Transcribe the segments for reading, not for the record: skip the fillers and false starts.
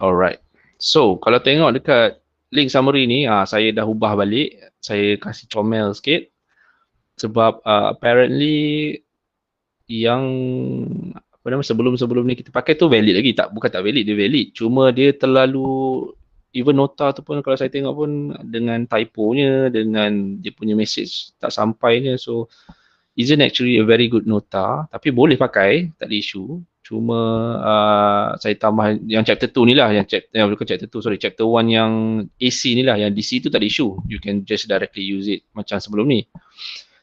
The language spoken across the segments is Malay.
Alright. So, kalau tengok dekat link summary ni, saya dah ubah balik. Saya kasih comel sikit. Sebab apparently yang apa nama sebelum-sebelum ni kita pakai tu valid lagi. Bukan tak valid, dia valid. Cuma dia terlalu, even nota tu pun kalau saya tengok pun dengan typonya, dengan dia punya message tak sampainya. So, isn't actually a very good nota. Tapi boleh pakai, tak ada isu. Cuma saya tambah yang chapter 2 ni lah, bukan chapter 2, sorry, chapter 1 yang AC ni lah, yang DC tu tak ada isu. You can just directly use it macam sebelum ni.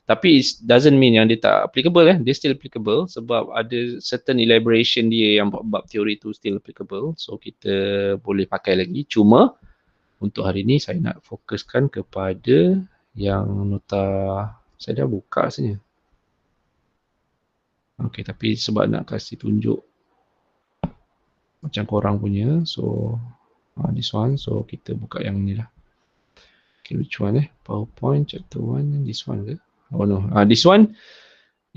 Tapi it doesn't mean yang dia tak applicable dia still applicable sebab ada certain elaboration dia yang bab teori tu still applicable. So kita boleh pakai lagi. Cuma untuk hari ni saya nak fokuskan kepada yang nota, saya dah buka sebenarnya. Okay, tapi sebab nak kasih tunjuk macam korang punya, so this one, so kita buka yang ni lah. Okay, which one PowerPoint chapter 1, this one ke? Oh no, this one,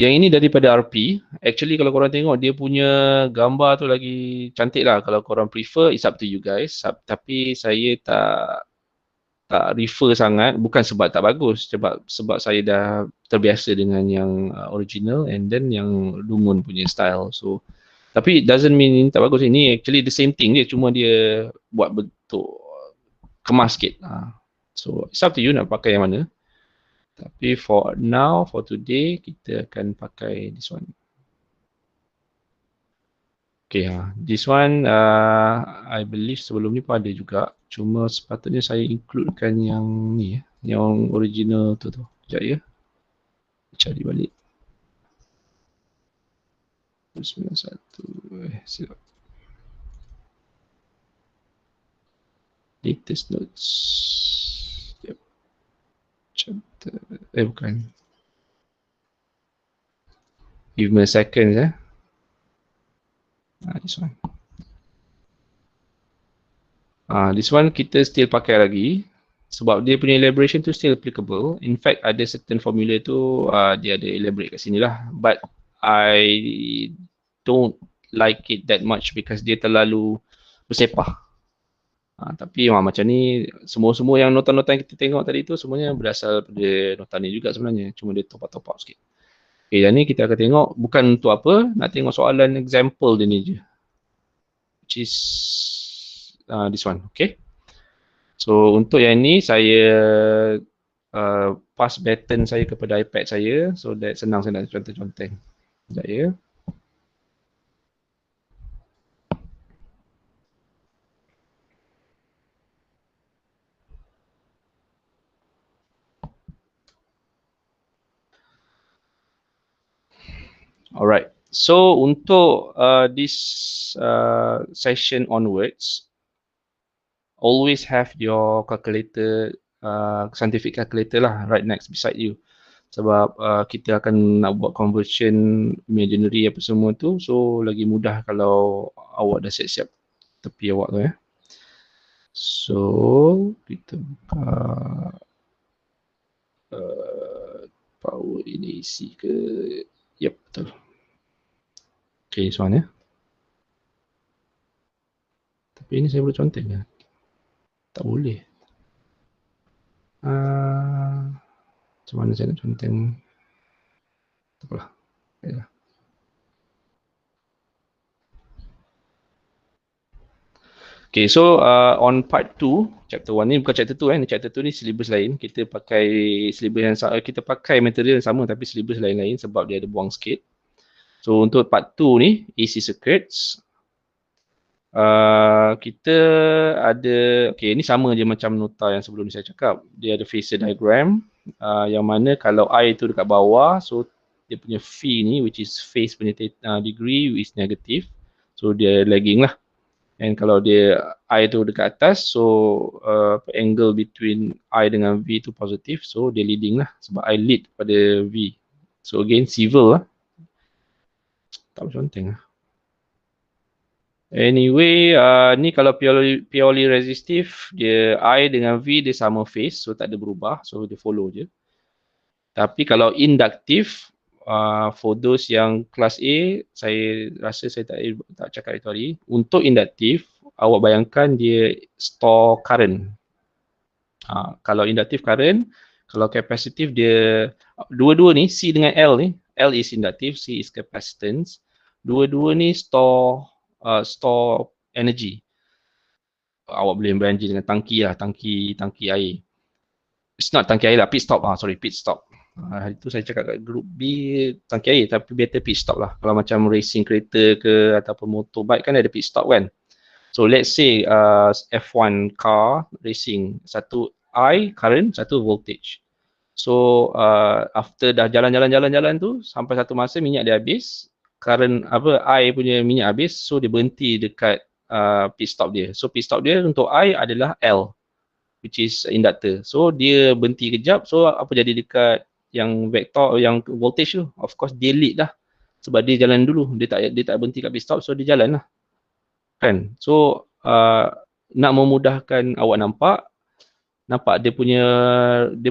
yang ini daripada RP. Actually kalau korang tengok dia punya gambar tu lagi cantik lah. Kalau korang prefer, it's up to you guys. Tapi saya tak refer sangat, bukan sebab tak bagus, sebab saya dah terbiasa dengan yang original and then yang Lumun punya style. So tapi it doesn't mean ini tak bagus. Ini actually the same thing dia, cuma dia buat bentuk kemas sikit. So it's up to you nak pakai yang mana. Tapi for now, for today, kita akan pakai this one. Okay, this one I believe sebelum ni pun ada juga. Cuma sepatutnya saya includekan yang ni, yang original tu. Sekejap ya. Cari balik. 91. Silap. Latest notes. Yep. Chapter. Bukan. Give me a second this one. This one kita still pakai lagi sebab dia punya elaboration tu still applicable. In fact, ada certain formula tu dia ada elaborate kat sini lah. But I don't like it that much because dia terlalu bersepah. Tapi macam ni, semua yang nota-nota yang kita tengok tadi tu semuanya berasal dari nota ni juga sebenarnya. Cuma dia top up sikit. Okay, dan ni kita akan tengok bukan untuk apa, nak tengok soalan example dia ni je. Which is this one, okay. So untuk yang ni saya pass baton saya kepada iPad saya, so that senang saya nak conteng-conteng. Sekejap ya. Alright, so untuk this session onwards, always have your calculator, scientific calculator lah right next beside you. Sebab kita akan nak buat conversion imaginary apa semua tu, so lagi mudah kalau awak dah siap-siap tepi awak tu So kita buka power ini isi ke? Yep, betul. Okay, soalan Tapi ini saya boleh conteng ke? Tak boleh. Macam mana saya nak conteng? Tak apalah. Baiklah. Okay, so on part 2, chapter 1 ni bukan chapter 2 ni chapter 2 ni syllabus lain. Kita pakai syllabus yang sama, kita pakai material yang sama tapi syllabus lain-lain sebab dia ada buang sikit. So untuk part 2 ni, AC circuits, kita ada, okay, ini sama je macam nota yang sebelum ni saya cakap. Dia ada phasor diagram, yang mana kalau I tu dekat bawah, so dia punya phi ni, which is phase punya degree is negative, so dia lagging lah. And kalau dia I tu dekat atas, so angle between I dengan V tu positif, so dia leading lah. Sebab I lead pada V. So again, civil lah. Tak boleh conteng lah. Anyway, ni kalau purely resistive, dia I dengan V dia sama phase, so tak ada berubah, so dia follow je. Tapi kalau induktif, for those yang kelas A, saya rasa saya tak cakap itu hari. Untuk induktif, awak bayangkan dia store current. Kalau inductive current, kalau capacitive dia, dua-dua ni, C dengan L ni, L is inductive, C is capacitance. Dua-dua ni store energy. Awak boleh beranji dengan tangki lah, tangki air. It's not tangki air lah, pit stop. Pit stop. Hari tu saya cakap kat group B, tangki air, tapi better pit stop lah. Kalau macam racing kereta ke ataupun motorbike kan ada pit stop kan. So let's say F1 car racing, satu I current, satu voltage. So after dah jalan tu sampai satu masa minyak dia habis, current I punya minyak habis, so dia berhenti dekat pit stop dia. So pit stop dia untuk I adalah L, which is inductor. So dia berhenti kejap, so apa jadi dekat yang vektor, yang voltage tu? Of course dia lead lah. Sebab dia jalan dulu, dia tak berhenti kat pit stop, so dia jalan lah. Kan? So nak memudahkan awak nampak dia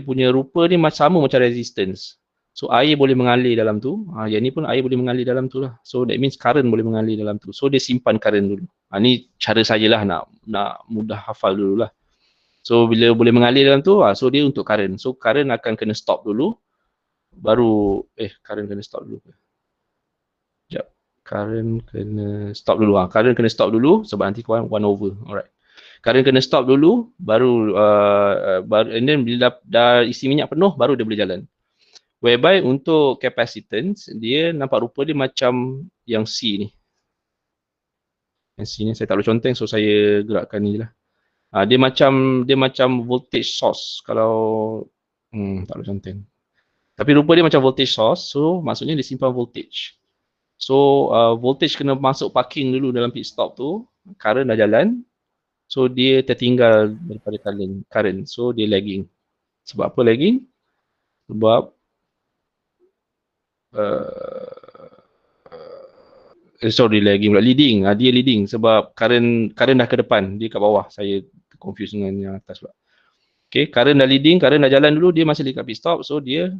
punya rupa ni sama macam resistance. So air boleh mengalir dalam tu. Yang ni pun air boleh mengalir dalam tu lah. So that means current boleh mengalir dalam tu. So dia simpan current dulu. Ni cara sajalah nak mudah hafal dulu lah. So bila boleh mengalir dalam tu, so dia untuk current. So current akan kena stop dulu. Baru current kena stop dulu. Sekejap. Current kena stop dulu. Current kena stop dulu sebab nanti kau 1 over. Alright. Current kena stop dulu, baru and then bila dah isi minyak penuh, baru dia boleh jalan. Whereby untuk capacitance, dia nampak rupa dia macam yang C ni. Yang C ni saya tak boleh conteng, so saya gerakkan ni lah. Dia macam voltage source. Kalau tak boleh conteng. Tapi rupa dia macam voltage source, so maksudnya dia simpan voltage. So voltage kena masuk parking dulu dalam pit stop tu, current dah jalan. So dia tertinggal daripada current. So dia lagging. Sebab apa lagging? Sebab lagging pula. Leading. Dia leading sebab current dah ke depan. Dia kat bawah. Saya confuse dengan yang atas pula. Okay, current dah leading, current dah jalan dulu, dia masih dekat pit stop. So dia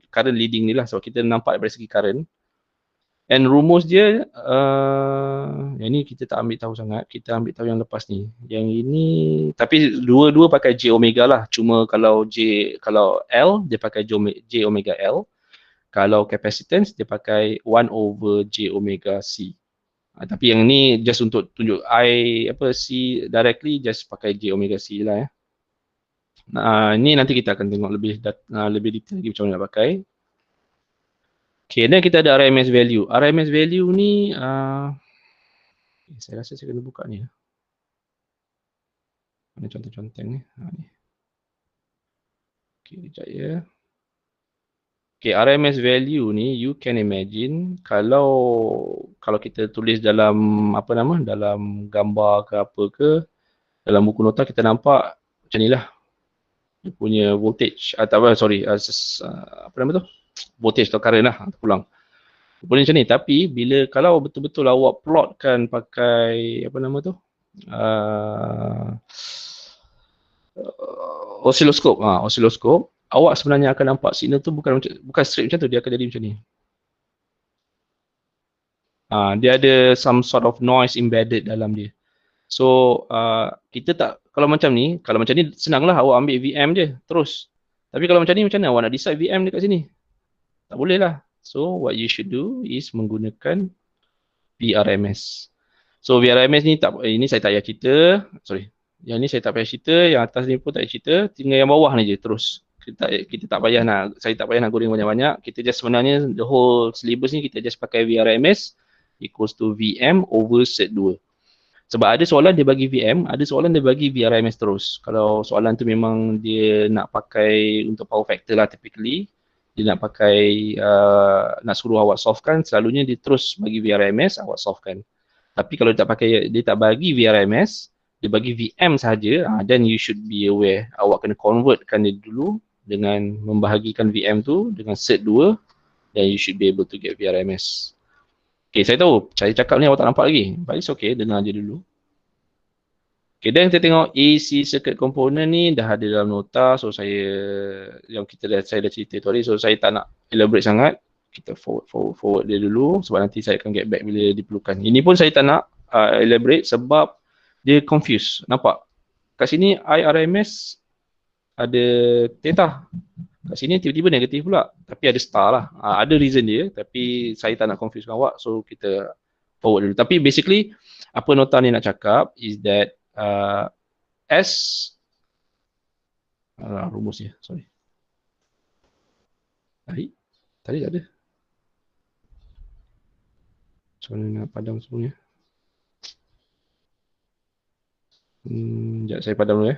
current leading ni lah. So kita nampak dari segi current. And rumus dia, yang ni kita tak ambil tahu sangat, kita ambil tahu yang lepas ni. Yang ini, tapi dua-dua pakai J omega lah. Cuma kalau L, dia pakai J omega L. Kalau capacitance, dia pakai 1 over J omega C. Tapi yang ni just untuk tunjuk C directly, just pakai J omega C lah ya. Ni nanti kita akan tengok lebih detail lagi macam mana nak pakai. Okay, dan kita ada RMS value. RMS value ni, saya rasa saya kena buka ni. Mana contoh-contoh ni? Ni. Okay, sekejap ya. Okay, RMS value ni, you can imagine kalau kita tulis dalam dalam gambar ke apa ke, dalam buku nota kita nampak macam ni lah. Dia punya voltage atau voltage atau current lah, pulang. Boleh macam ni, tapi kalau betul-betul awak plotkan pakai oscilloscope, awak sebenarnya akan nampak signal tu bukan straight macam tu, dia akan jadi macam ni. Dia ada some sort of noise embedded dalam dia. So kita tak, kalau macam ni senanglah awak ambil VM je terus. Tapi kalau macam ni macam mana awak nak decide VM dekat sini? Tak boleh lah. So what you should do is menggunakan VRMS. So VRMS ni ini saya tak payah cerita. Yang ni saya tak payah cerita, yang atas ni pun tak payah cerita, tinggal yang bawah ni je terus. Kita tak payah saya tak payah nak goreng banyak-banyak. Kita just sebenarnya the whole syllabus ni kita just pakai VRMS equals to VM over set 2. Sebab ada soalan dia bagi VM, ada soalan dia bagi VRMS terus. Kalau soalan tu memang dia nak pakai untuk power factor lah typically, dia nak pakai, nak suruh awak solvekan, selalunya dia terus bagi VRMS, awak solvekan. Tapi kalau dia tak bagi VRMS, dia bagi VM saja, then you should be aware. Awak kena convertkan dia dulu dengan membahagikan VM tu dengan set 2, then you should be able to get VRMS. Okay, saya tahu, saya cakap ni awak tak nampak lagi. But it's okay, dengar je dulu. Okay, dan kita tengok AC circuit component ni dah ada dalam nota. So saya dah cerita tadi. So saya tak nak elaborate sangat. Kita forward dia dulu sebab nanti saya akan get back bila diperlukan. Ini pun saya tak nak elaborate sebab dia confuse. Nampak? Kat sini IRMS ada theta. Kat sini tiba-tiba negatif pula. Tapi ada star lah. Ada reason dia. Tapi saya tak nak confuse awak. So kita forward dulu. Tapi basically, apa nota ni nak cakap is that S rumusnya, sorry. Tadi tak ada. Macam mana nak padam semuanya? Sekejap saya padam dulu ya.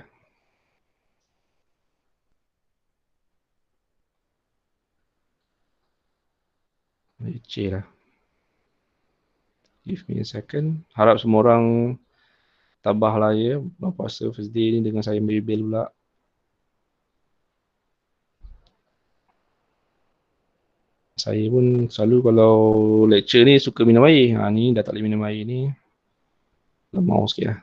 Leceh lah. Give me a second. Harap semua orang tabahlah ya. Bulan puasa first day ni dengan saya bel pula. Saya pun selalu kalau lecture ni suka minum air. Ni dah tak boleh minum air ni. Lemau sikit lah.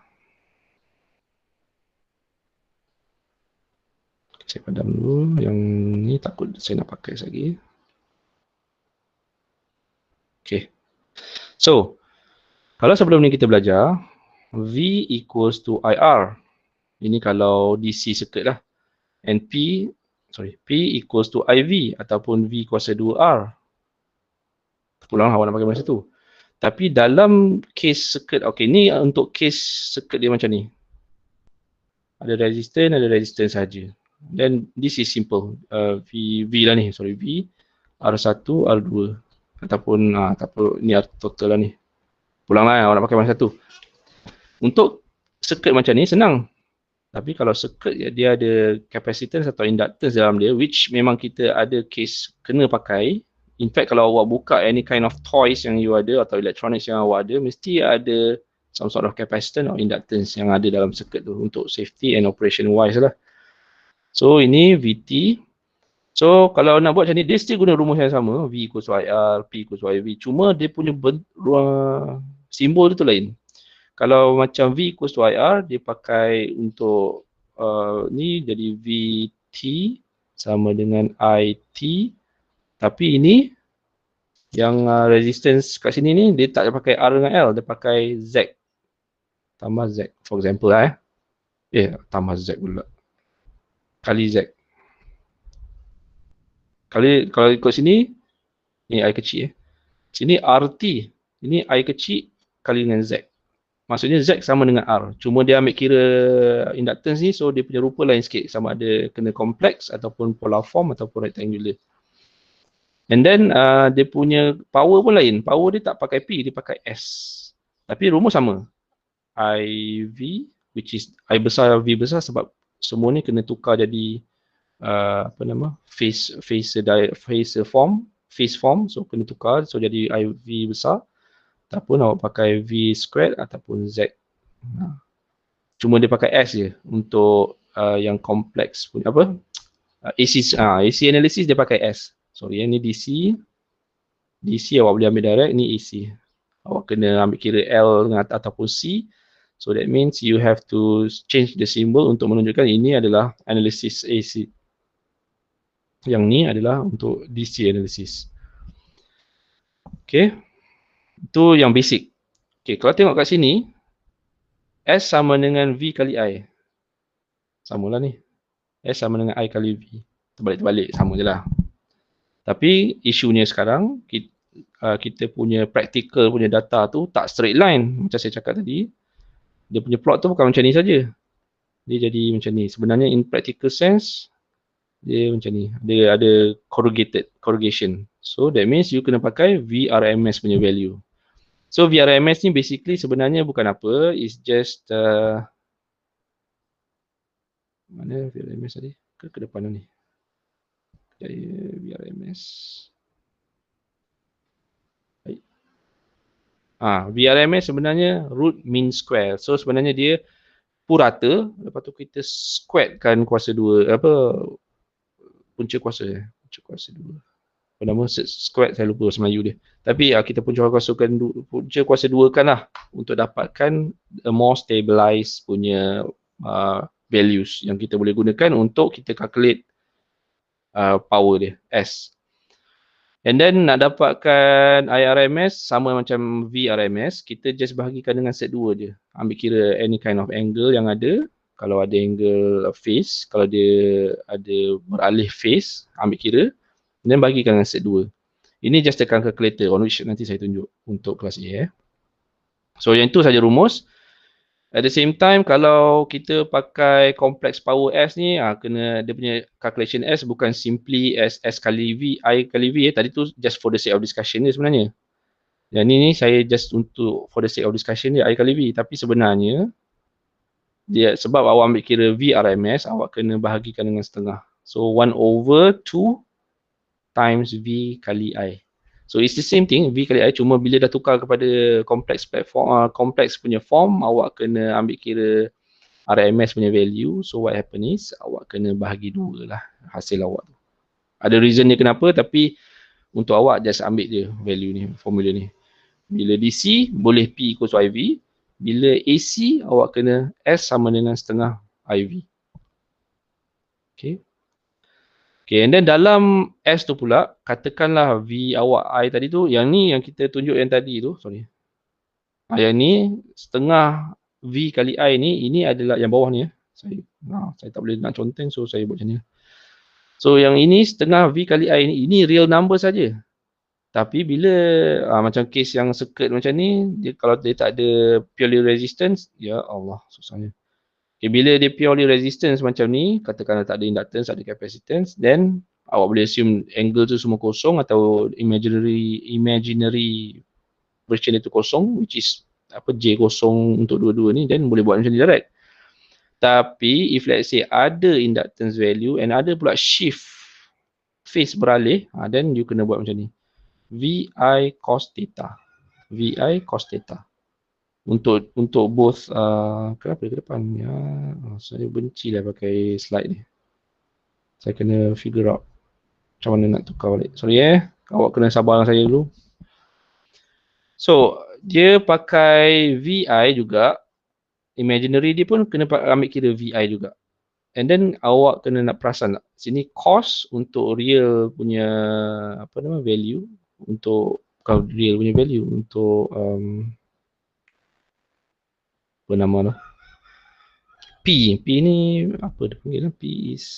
Saya padam dulu. Yang ni takut saya nak pakai lagi. Okay. So, kalau sebelum ni kita belajar, V equals to IR. Ini kalau DC circuit lah. And P equals to IV ataupun V kuasa 2R. Pulang awak nak pakai masa tu. Tapi dalam case circuit, okay, ni untuk case circuit dia macam ni. Ada resistance saja. Then this is simple. V lah ni, V R1 R2 ataupun ni R total lah ni. Pulanglah awak nak pakai masa tu. Untuk circuit macam ni senang. Tapi kalau circuit dia ada capacitance atau inductance dalam dia, which memang kita ada case kena pakai. In fact, kalau awak buka any kind of toys yang you ada atau electronics yang awak ada, mesti ada some sort of capacitance or inductance yang ada dalam circuit tu untuk safety and operation wise lah. So ini VT. So kalau nak buat macam ni, dia still guna rumus yang sama. V equals to IR, P equals to IV. Cuma dia punya simbol tu lain. Kalau macam V equals to IR, dia pakai untuk ni jadi VT sama dengan IT. Tapi ini yang resistance kat sini ni, dia tak pakai R dengan L, dia pakai Z. Tambah Z. For example lah tambah Z pula. Kali Z. Kalau ikut sini, ni I kecil Sini RT. Ini I kecil kali dengan Z. Maksudnya Z sama dengan R. Cuma dia ambil kira inductance ni, so dia punya rupa lain sikit. Sama ada kena kompleks ataupun polar form ataupun rectangular. And then dia punya power pun lain. Power dia tak pakai P, dia pakai S. Tapi rumus sama. IV, which is I besar, V besar sebab semua ni kena tukar jadi phase form. So kena tukar, so jadi IV besar. Ataupun awak pakai V squared ataupun Z. Cuma dia pakai S je untuk yang kompleks punya apa? AC analysis dia pakai S. Sorry, ni DC. DC awak boleh ambil direct, ni AC. Awak kena ambil kira L ataupun C. So that means you have to change the symbol untuk menunjukkan ini adalah analysis AC. Yang ni adalah untuk DC analysis. Okay. Itu yang basic. Okay, kalau tengok kat sini, S sama dengan V kali I. Samalah ni. S sama dengan I kali V. Terbalik-terbalik, sama je lah. Tapi isunya sekarang, kita punya practical punya data tu tak straight line. Macam saya cakap tadi, dia punya plot tu bukan macam ni saja. Dia jadi macam ni. Sebenarnya in practical sense, dia macam ni. Dia ada corrugation. So that means you kena pakai VRMS punya value. So VRMS ni basically sebenarnya bukan apa, it's just mana VRMS tadi? Ke depan ni. VRMS. Baik. VRMS sebenarnya root mean square. So sebenarnya dia purata, lepas tu kita squarekan kuasa 2, punca kuasa 2. Apa nama? Square, saya lupa bahasa Melayu dia. Tapi kita punca kuasa 2 kan lah untuk dapatkan a more stabilized punya values yang kita boleh gunakan untuk kita calculate power dia, S. And then nak dapatkan IRMS sama macam VRMS, kita just bahagikan dengan set 2 je. Ambil kira any kind of angle yang ada. Kalau ada angle face, kalau dia ada beralih face, ambil kira. Dan bahagikan dengan set 2. Ini just tekan calculator on which nanti saya tunjuk untuk kelas A. So yang itu saja rumus. At the same time, kalau kita pakai complex power S ni, kena dia punya calculation S bukan simply S kali V, I kali V. Tadi tu just for the sake of discussion dia sebenarnya. Yang ni saya just untuk for the sake of discussion dia I kali V. Tapi sebenarnya, dia sebab awak ambil kira V RMS, awak kena bahagikan dengan setengah. So 1/2 times V kali I. So it's the same thing, V kali I, cuma bila dah tukar kepada complex platform, complex punya form, awak kena ambil kira RMS punya value. So what happen is, awak kena bahagi 2 lah hasil awak tu. Ada reason dia kenapa, tapi untuk awak just ambil je value ni, formula ni. Bila DC, boleh P equals to IV. Bila AC, awak kena S sama dengan setengah IV. Okay. Okay, and then dalam S tu pula, katakanlah V awak I tadi tu, yang ni yang kita tunjuk yang tadi tu, sorry. Yang ni, setengah V kali I ni, ini adalah yang bawah ni. Saya tak boleh nak conteng, so saya buat macam ni. So yang ini, setengah V kali I ni, ini real number saja. Tapi bila, macam case yang circuit macam ni, dia, kalau dia tak ada purely resistance, ya Allah, susahnya. Okay, bila dia purely resistance macam ni, katakanlah tak ada inductance, tak ada capacitance, then awak boleh assume angle tu semua kosong atau imaginary version itu kosong, which is J kosong untuk dua-dua ni, then boleh buat macam ni direct. Tapi if let's say ada inductance value and ada pula shift phase beralih, then you kena buat macam ni. VI cos theta. VI cos theta. Untuk both kenapa ke depan ya, saya benci lah pakai slide ni. Saya kena figure out macam mana nak tukar balik. Sorry awak kena sabar dengan saya dulu. So dia pakai VI juga, imaginary dia pun kena ambil kira VI juga. And then awak kena nak perasan tak, sini cos untuk real punya value, untuk bukan real punya value, untuk apa nama tu, P ni apa dia panggil, P is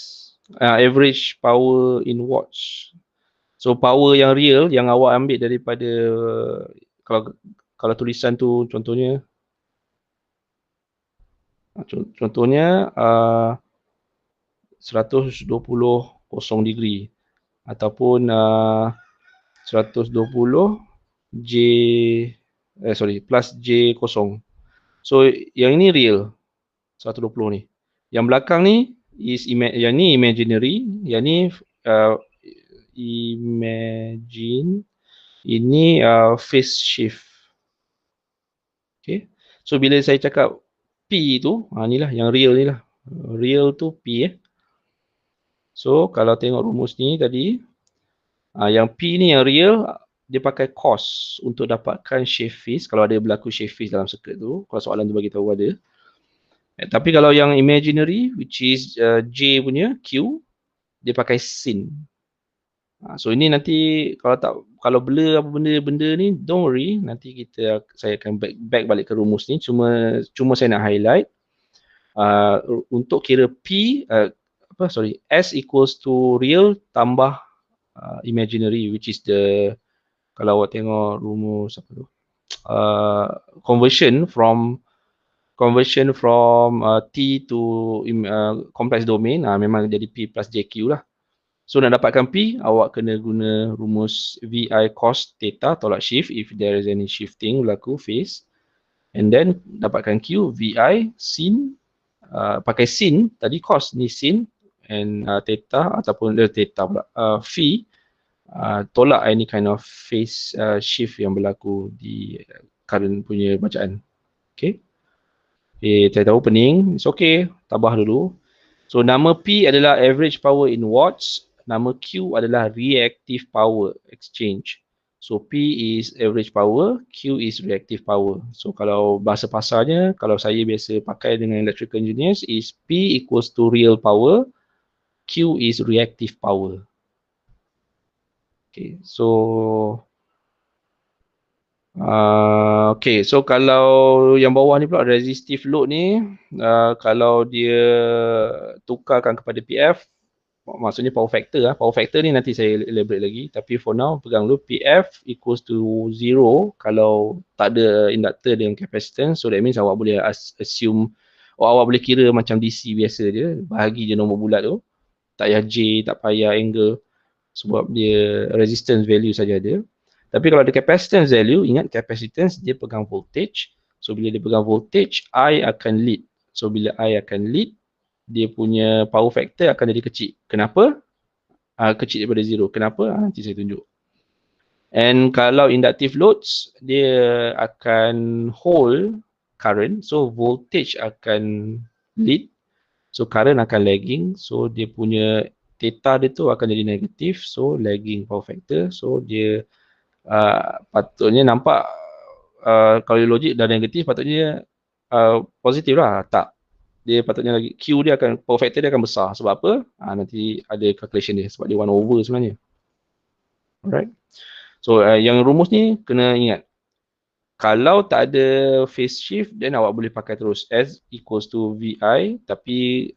average power in watts. So power yang real yang awak ambil daripada, kalau tulisan tu contohnya 120 degree ataupun 120 plus J kosong. So yang ini real 120 ni. Yang belakang ni yang ni imaginary, yang ni imagine, ini phase shift. Okay. So bila saya cakap P tu, inilah yang real ni lah. Real tu P So kalau tengok rumus ni tadi, yang P ni yang real, dia pakai cos untuk dapatkan shift phase. Kalau ada berlaku shift phase dalam circuit tu, kalau soalan tu bagi tahu ada. Tapi kalau yang imaginary, which is J punya, Q, dia pakai sin. So ini nanti kalau blur apa benda ni, don't worry, nanti saya akan back balik ke rumus ni. Cuma saya nak highlight untuk kira P S equals to real tambah imaginary, which is the, kalau awak tengok rumus apa tu, conversion from T to complex domain, memang jadi P plus JQ lah. So nak dapatkan P, awak kena guna rumus VI cos theta, tolak shift if there is any shifting berlaku phase. And then dapatkan Q, VI sin, pakai sin, tadi cos, ni sin, and theta ataupun theta pula, phi, tolak any kind of phase shift yang berlaku di current punya bacaan. Okay. Saya tahu pening, it's okay, tabah dulu. So nama P adalah average power in watts, nama Q adalah reactive power exchange. So P is average power, Q is reactive power. So kalau bahasa pasarnya, kalau saya biasa pakai dengan electrical engineers, is P equals to real power, Q is reactive power. Okay, so kalau yang bawah ni pula resistive load ni, kalau dia tukarkan kepada PF, maksudnya power factor lah. Power factor ni nanti saya elaborate lagi. Tapi for now, pegang dulu PF equals to 0 kalau tak ada inductor dengan capacitance. So that means awak boleh assume, awak boleh kira macam DC biasa je. Bahagi je nombor bulat tu. Tak payah J, tak payah angle. Sebab dia resistance value saja ada. Tapi kalau ada capacitance value, ingat capacitance dia pegang voltage. So bila dia pegang voltage, I akan lead. So bila I akan lead, dia punya power factor akan jadi kecil. Kenapa? Kecil daripada 0. Kenapa? Nanti saya tunjuk. And kalau inductive loads, dia akan hold current. So voltage akan lead. So current akan lagging. So dia punya theta dia tu akan jadi negatif. So lagging power factor. So dia patutnya nampak kalau logik dah negatif, patutnya positif lah. Tak. Dia patutnya lagi Q dia akan, power factor dia akan besar. Sebab apa? Nanti ada calculation dia. Sebab dia 1 over sebenarnya. Alright. So yang rumus ni kena ingat. Kalau tak ada phase shift, then awak boleh pakai terus S equals to VI. Tapi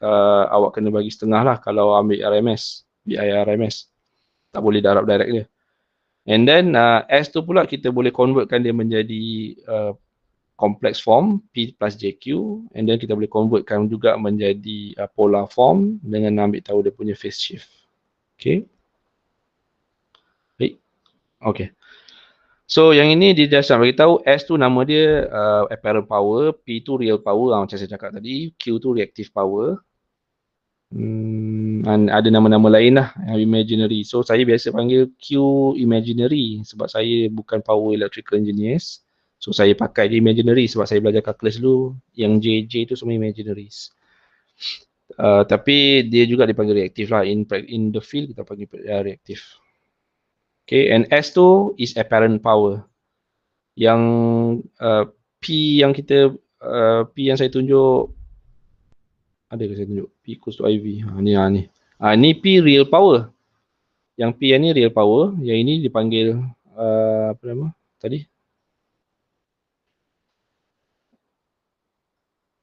awak kena bagi setengah lah kalau ambil RMS. VI RMS. Tak boleh darab direct dia. And then S tu pula kita boleh convertkan dia menjadi complex form P plus JQ, and then kita boleh convertkan juga menjadi polar form dengan ambil tahu dia punya phase shift. Okay. Baik. Okay. So yang ini dia just nak beritahu S tu nama dia apparent power, P tu real power macam saya cakap tadi, Q tu reactive power. Ada nama-nama lain lah yang imaginary. So saya biasa panggil Q imaginary sebab saya bukan power electrical engineers. So saya pakai dia imaginary sebab saya belajar calculus dulu. Yang JJ tu semua imaginaries. Tapi dia juga dipanggil reaktif lah. In the field kita panggil reaktif. Okay, and S tu is apparent power. Yang P yang kita P yang saya tunjuk, ada ke saya tunjuk? P equals to IV. Ni P real power. Yang P yang ni real power. Yang ini dipanggil apa nama tadi?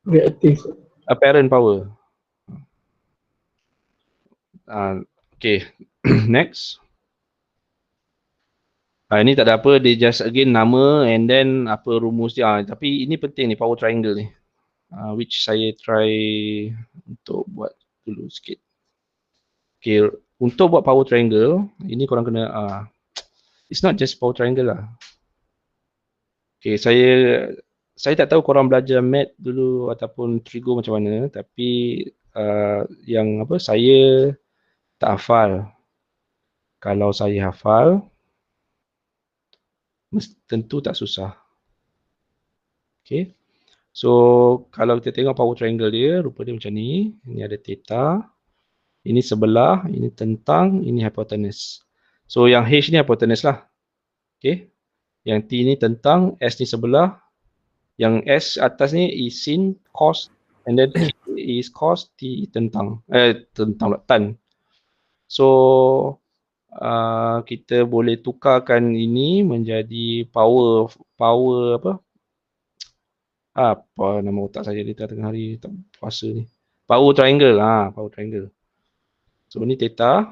Reactive. Apparent power. Okay, next. Ini tak ada apa, dia just again nama and then apa rumus dia. Tapi ini penting ni, power triangle ni. Which saya try untuk buat dulu sikit. Okay, untuk buat power triangle, ini korang kena, it's not just power triangle lah. Okay, saya tak tahu korang belajar math dulu ataupun trigo macam mana, tapi yang apa, saya tak hafal. Kalau saya hafal, tentu tak susah. Okay. So, kalau kita tengok power triangle dia, rupa dia macam ni. Ini ada theta. Ini sebelah, ini tentang, ini hypotenuse. So, yang H ni hypotenuse lah. Okay. Yang T ni tentang, S ni sebelah. Yang S atas ni is sin, cos, and then Q is cos, T tentang. Tentang lah, tan. So, kita boleh tukarkan ini menjadi power apa? Apa nama otak saya di tengah hari tak puasa ni. Power triangle. Power triangle. So ni theta.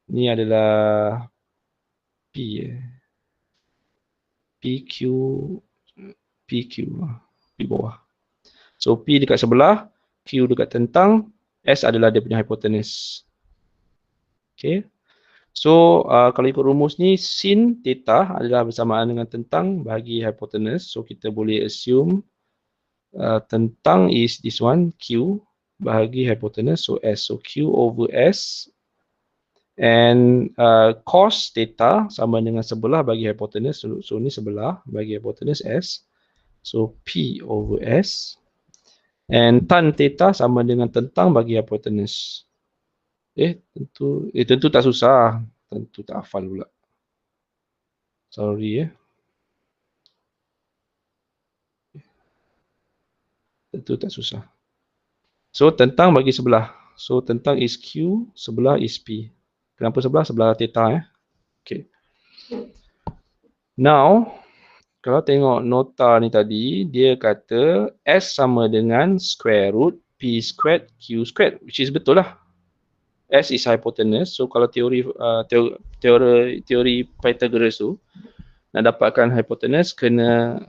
Ni adalah P. PQ. PQ. P bawah. So P dekat sebelah. Q dekat tentang. S adalah dia punya hypotenuse. Okay. So kalau ikut rumus ni, sin theta adalah bersamaan dengan tentang bahagi hypotenuse. So kita boleh assume tentang is this one, Q bahagi hypotenuse, so S. So Q over S, and cos theta sama dengan sebelah bagi hypotenuse. So ni sebelah bagi hypotenuse S. So P over S, and tan theta sama dengan tentang bagi hypotenuse. Tentu tak susah. Tentu tak hafal pula. Sorry Tentu tak susah. So tentang bagi sebelah. So tentang is Q, sebelah is P. Kenapa sebelah? Sebelah theta Okay. Now, kalau tengok nota ni tadi, dia kata S sama dengan square root P squared Q squared, which is betul lah. S is hypotenuse. So kalau teori Pythagoras tu, nak dapatkan hypotenuse, kena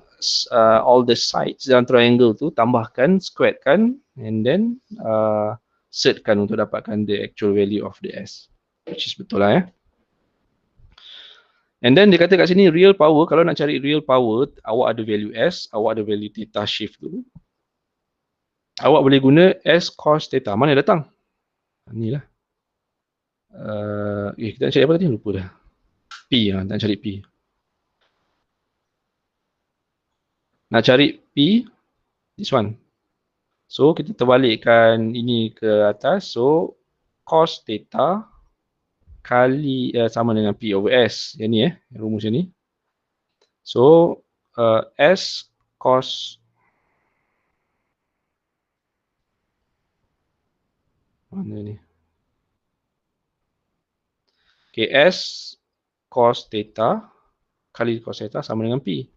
all the sides dalam triangle tu tambahkan, squarekan, and then surtkan untuk dapatkan the actual value of the S. Which is betul lah ya. And then dia kata kat sini real power, kalau nak cari real power, awak ada value S, awak ada value theta shift tu. Awak boleh guna S cos theta. Mana datang? Ni lah. Kita nak cari apa tadi? Lupa dah. P lah, nak cari P. Nak cari P, this one. So, kita terbalikkan ini ke atas. So, cos theta kali sama dengan P over S. Yang ni rumus yang ni. So, S cos mana ni? Okay, S cos theta kali cos theta sama dengan P.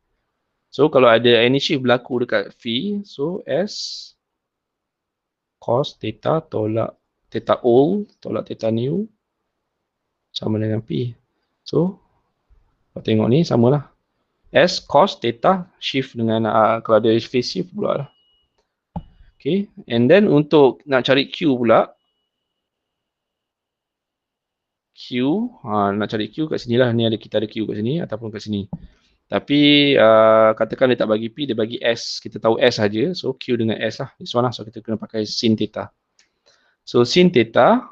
So, kalau ada any shift berlaku dekat V, so S cos theta tolak theta old tolak theta new sama dengan P. So, kalau tengok ni samalah. S cos theta shift dengan kalau ada phase shift pula lah. Okay, and then untuk nak cari Q pula, nak cari Q kat sini lah. Ni kita ada Q kat sini ataupun kat sini. Tapi katakan dia tak bagi P, dia bagi S. Kita tahu S saja. So Q dengan S lah. This one lah. So kita kena pakai sin theta. So sin theta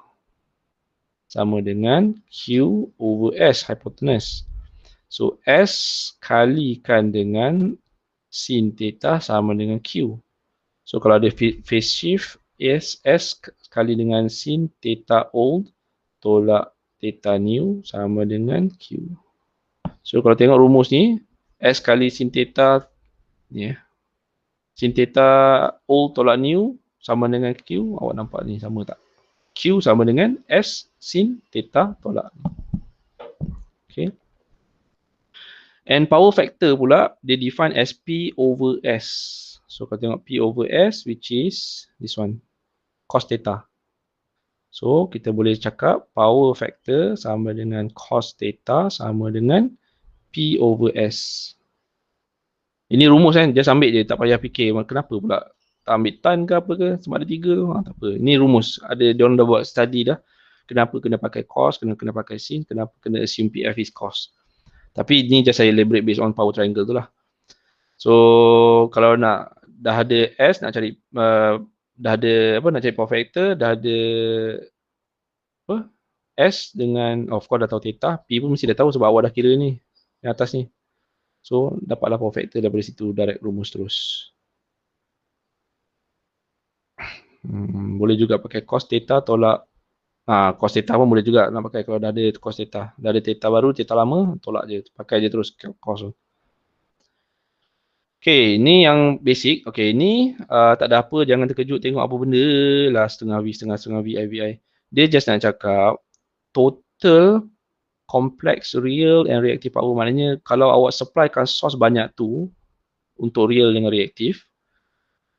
sama dengan Q over S hypotenuse. So S kalikan dengan sin theta sama dengan Q. So kalau ada phase shift, S kali dengan sin theta old tolak theta new sama dengan Q. So kalau tengok rumus ni, S kali sin theta ni sin theta old tolak new sama dengan Q. Awak nampak ni sama tak? Q sama dengan S sin theta tolak. Okay. And power factor pula, dia define as P over S. So kalau tengok P over S, which is this one, cos theta. So kita boleh cakap power factor sama dengan cos theta sama dengan P over S. Ini rumus kan, just ambil je, tak payah fikir kenapa pula tak ambil tan ke apa ke, sebab ada 3 tu, tak apa. Ini rumus, ada diorang dah buat study dah. Kenapa kena pakai cos, kena pakai sin, kenapa kena assume PF is cos. Tapi ini just saya elaborate based on power triangle tu lah. So kalau nak dah ada S, nak cari dah ada apa, nak cari power factor, dah ada apa? S dengan of course dah tahu theta, P pun mesti dah tahu sebab awak dah kira ni yang atas ni. So dapatlah power factor daripada situ, direct rumus terus. Boleh juga pakai cos theta tolak cos theta pun boleh juga nak pakai kalau dah ada cos theta. Dah ada theta baru, theta lama, tolak je, pakai je terus cos tu. Okay, ni yang basic. Okay, ni tak ada apa, jangan terkejut tengok apa benda lah setengah V, setengah V, IVI. Dia just nak cakap total complex real and reactive power. Maknanya kalau awak supplykan source banyak tu untuk real dengan reaktif,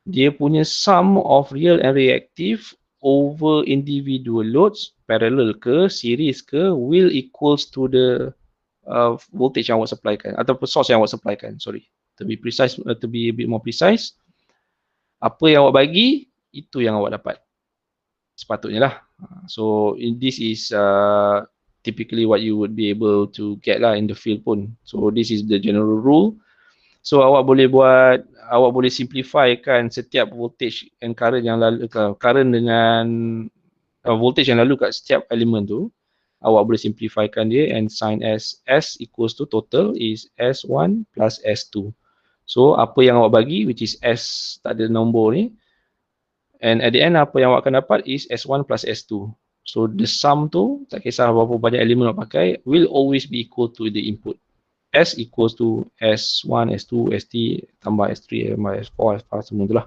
dia punya sum of real and reactive over individual loads, parallel ke, series ke, will equals to the voltage yang awak supplykan ataupun source yang awak supplykan. Sorry, to be precise, to be a bit more precise, apa yang awak bagi, itu yang awak dapat. Sepatutnya lah. So this is typically what you would be able to get lah in the field pun. So this is the general rule. So awak boleh simplifykan setiap voltage and current yang lalu, current dengan voltage yang lalu kat setiap elemen tu. Awak boleh simplifykan dia and sign as S equals to total is S1 plus S2. So apa yang awak bagi, which is S tak ada nombor ni, and at the end apa yang awak akan dapat is S1 plus S2. So the sum tu, tak kisah berapa banyak elemen awak pakai, will always be equal to the input. S equals to S1, S2, ST, tambah S3, tambah S4, S5, semua tu lah.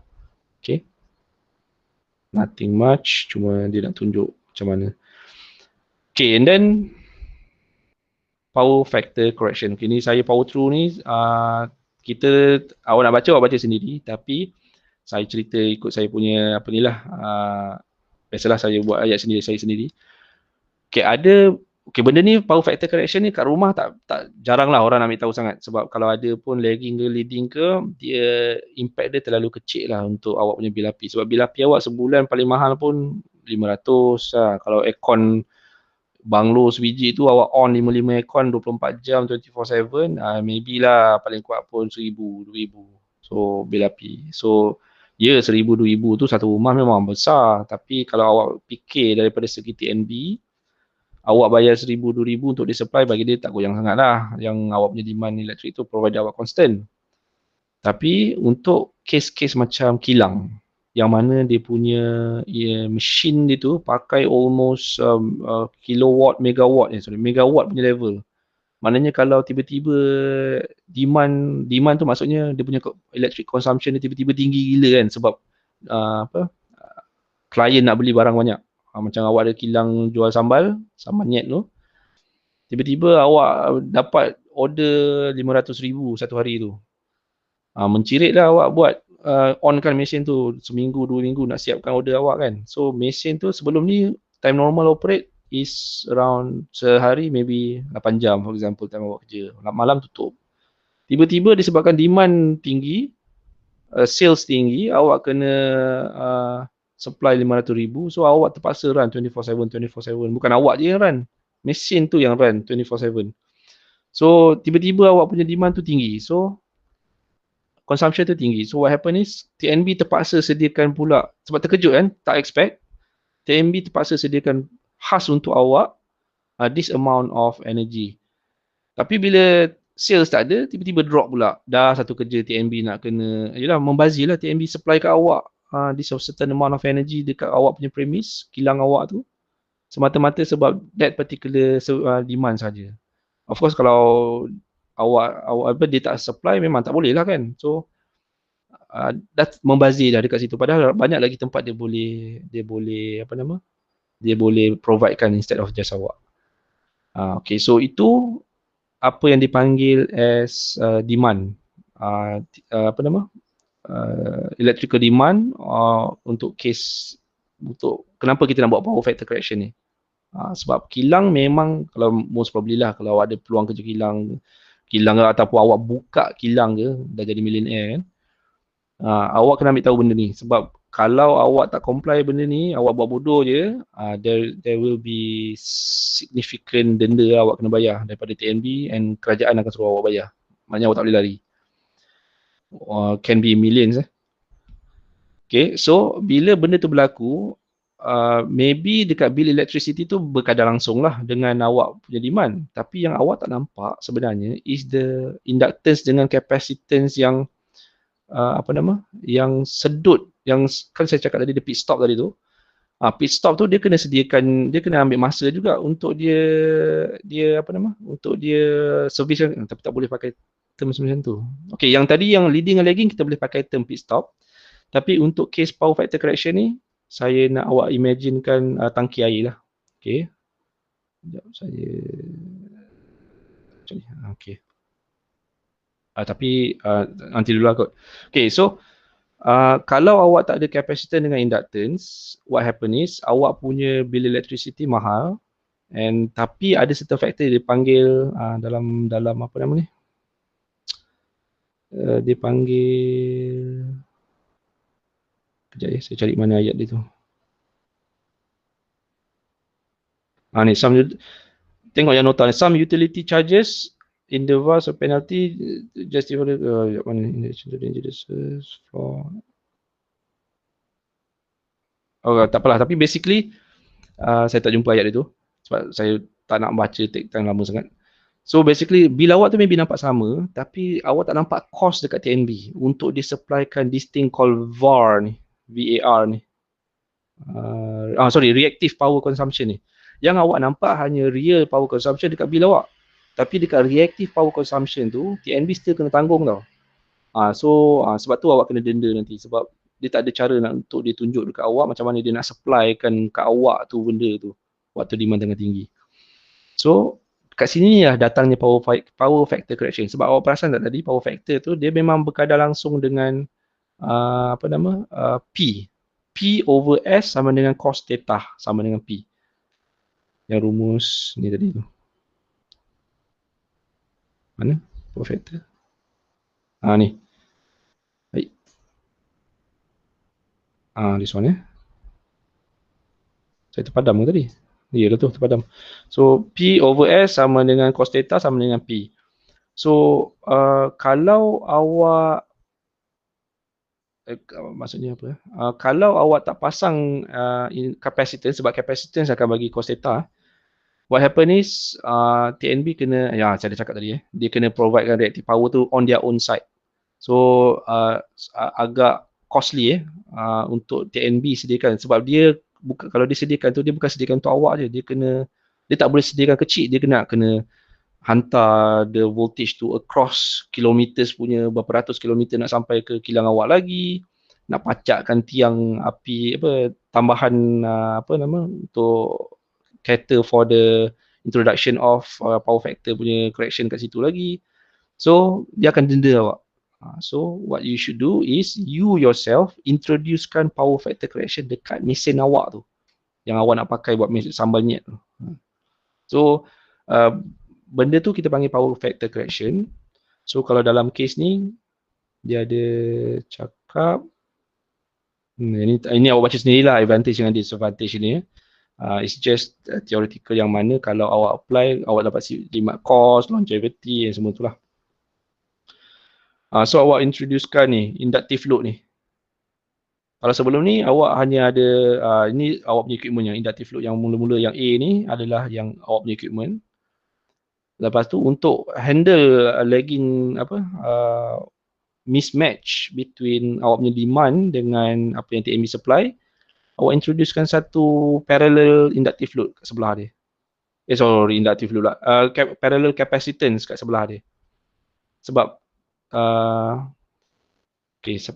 Okay. Nothing much, cuma dia nak tunjuk macam mana. Okay, and then power factor correction. Kini saya power through ni, awak nak baca, awak baca sendiri. Tapi saya cerita ikut saya punya apa ni lah. Biasalah saya buat ayat sendiri, saya sendiri. Okay, benda ni power factor correction ni kat rumah tak jarang lah orang nak ambil tahu sangat. Sebab kalau ada pun lagging ke leading ke, dia impact dia terlalu kecil lah untuk awak punya bil api. Sebab bil api awak sebulan paling mahal pun 500 lah. Kalau aircon banglo sebiji tu awak on 55 aircon 24 jam 24/7, maybe lah paling kuat pun 1000, 2000. So bil api. So 1000, 2000 tu satu rumah memang besar. Tapi kalau awak fikir daripada segi TNB, awak bayar 1000, 2000 untuk di-supply, bagi dia tak goyang sangat lah. Yang awak punya demand elektrik tu provider awak constant. Tapi untuk kes-kes macam kilang, yang mana dia punya mesin dia tu pakai almost kilowatt, megawatt punya level. Maknanya kalau tiba-tiba demand tu maksudnya dia punya electric consumption dia tiba-tiba tinggi gila kan, sebab klien nak beli barang banyak. Macam awak ada kilang jual sambal nyet tu, tiba-tiba awak dapat order 500,000 satu hari tu. Mencirit lah awak buat onkan mesin tu seminggu, 2 minggu nak siapkan order awak kan. So mesin tu sebelum ni time normal operate is around sehari maybe 8 jam for example time awak kerja. Malam tutup. Tiba-tiba disebabkan demand tinggi, sales tinggi, awak kena supply 500,000, so awak terpaksa run 24/7. Bukan awak je yang run, mesin tu yang run 24/7. So tiba-tiba awak punya demand tu tinggi, so consumption tu tinggi. So what happen is TNB terpaksa sediakan pula, sebab terkejut kan, tak expect, TNB terpaksa sediakan khas untuk awak this amount of energy. Tapi bila sales tak ada, tiba-tiba drop pula. Dah satu kerja TNB nak kena, yelah membazir lah TNB supply kat awak this certain amount of energy dekat awak punya premise, kilang awak tu, semata-mata sebab that particular demand saja. Of course kalau awak dia tak supply, memang tak boleh lah kan. So dah membazir dah dekat situ. Padahal banyak lagi tempat dia boleh dia boleh providekan instead of just awak. Okay, so itu apa yang dipanggil as demand. Electrical demand untuk case, untuk kenapa kita nak buat power factor correction ni. Sebab kilang memang, kalau most probably lah, kalau ada peluang kerja kilang ataupun awak buka kilang ke, dah jadi millionaire kan, awak kena ambil tahu benda ni. Sebab kalau awak tak comply benda ni, awak buat bodoh je, there will be significant denda awak kena bayar daripada TNB, and kerajaan akan suruh awak bayar. Maknanya awak tak boleh lari. Can be millions. Okay, so bila benda tu berlaku, maybe dekat bill electricity tu berkadar langsung lah dengan awak punya demand. Tapi yang awak tak nampak sebenarnya is the inductance dengan capacitance yang yang sedut, yang kan saya cakap tadi, the pit stop tadi tu. Pit stop tu dia kena sediakan, dia kena ambil masa juga untuk untuk dia service, tapi tak boleh pakai term macam tu. Okay, yang tadi yang leading dan lagging kita boleh pakai term pit stop. Tapi untuk case power factor correction ni, saya nak awak imaginekan tangki air lah. Okay. Sekejap saya. Okay. Tapi nanti dulu lah kot. Okay, so kalau awak tak ada capacitance dengan inductance, what happen is awak punya bill electricity mahal, and tapi ada certain factor dia panggil dalam apa nama ni? Dia panggil, kejap ya, saya cari mana ayat dia tu. Ni tengok yang nota ni, some utility charges in the vast of penalty justify mana ni, for tak apalah, tapi basically saya tak jumpa ayat dia tu sebab saya tak nak baca, take time lama sangat. So basically bil awak tu maybe nampak sama, tapi awak tak nampak cost dekat TNB untuk disupplykan this thing called VAR ni, VAR ni. Reactive power consumption ni. Yang awak nampak hanya real power consumption dekat bil awak. Tapi dekat reactive power consumption tu, TNB still kena tanggung tau. Sebab tu awak kena denda nanti, sebab dia tak ada cara untuk dia tunjuk dekat awak macam mana dia nak supplykan kat awak tu benda tu waktu demand tengah tinggi. So kat sini lah datangnya power factor correction. Sebab awak perasan tak tadi power factor tu dia memang berkadar langsung dengan P. P over S sama dengan cos theta sama dengan P. Yang rumus ni tadi tu. Mana power factor? Ni. Baik. This one Saya terpadam ke tadi? Ya dah tu terpadam. So P over S sama dengan cos theta sama dengan P. So kalau awak maksudnya apa? Kalau awak tak pasang capacitance, sebab capacitance akan bagi cos theta, what happen is TNB kena, saya dah cakap tadi dia kena providekan reactive power tu on their own side. So agak costly untuk TNB sediakan, sebab dia kalau dia sediakan tu dia bukan sediakan untuk awak je, dia tak boleh sediakan kecil, dia kena hantar the voltage to across kilometers punya, berapa ratus kilometer nak sampai ke kilang awak lagi, nak pacakkan tiang api tambahan untuk cater for the introduction of power factor punya correction kat situ lagi. So dia akan denda awak. So what you should do is you yourself introducekan power factor correction dekat mesin awak tu yang awak nak pakai buat sambal nyet tu. So benda tu kita panggil power factor correction. So kalau dalam case ni dia ada cakap ini awak baca sendirilah advantage dengan disadvantage ni. It's just theoretical yang mana kalau awak apply awak dapat jimat cost, longevity dan semua itulah. So awak introducekan ni inductive load ni. Kalau sebelum ni awak hanya ada ini awak punya equipment yang inductive load yang mula-mula yang A ni adalah yang awak punya equipment. Lepas tu untuk handle lagging mismatch between awak punya demand dengan apa yang TNB supply, awak introducekan satu parallel inductive load kat sebelah dia. Inductive load lah. Parallel capacitance kat sebelah dia. Sebab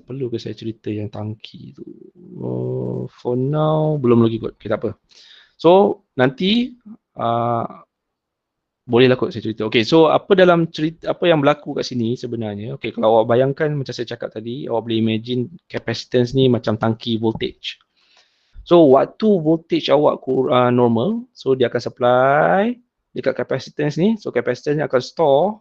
perlu ke saya cerita yang tangki tu? For now belum lagi kot. Tak apa. So nanti bolehlah kot saya cerita. So apa dalam cerita, apa yang berlaku kat sini sebenarnya? Kalau awak bayangkan macam saya cakap tadi, awak boleh imagine capacitance ni macam tangki voltage. So waktu voltage awak normal, so dia akan supply dekat capacitance ni. So capacitance ni akan store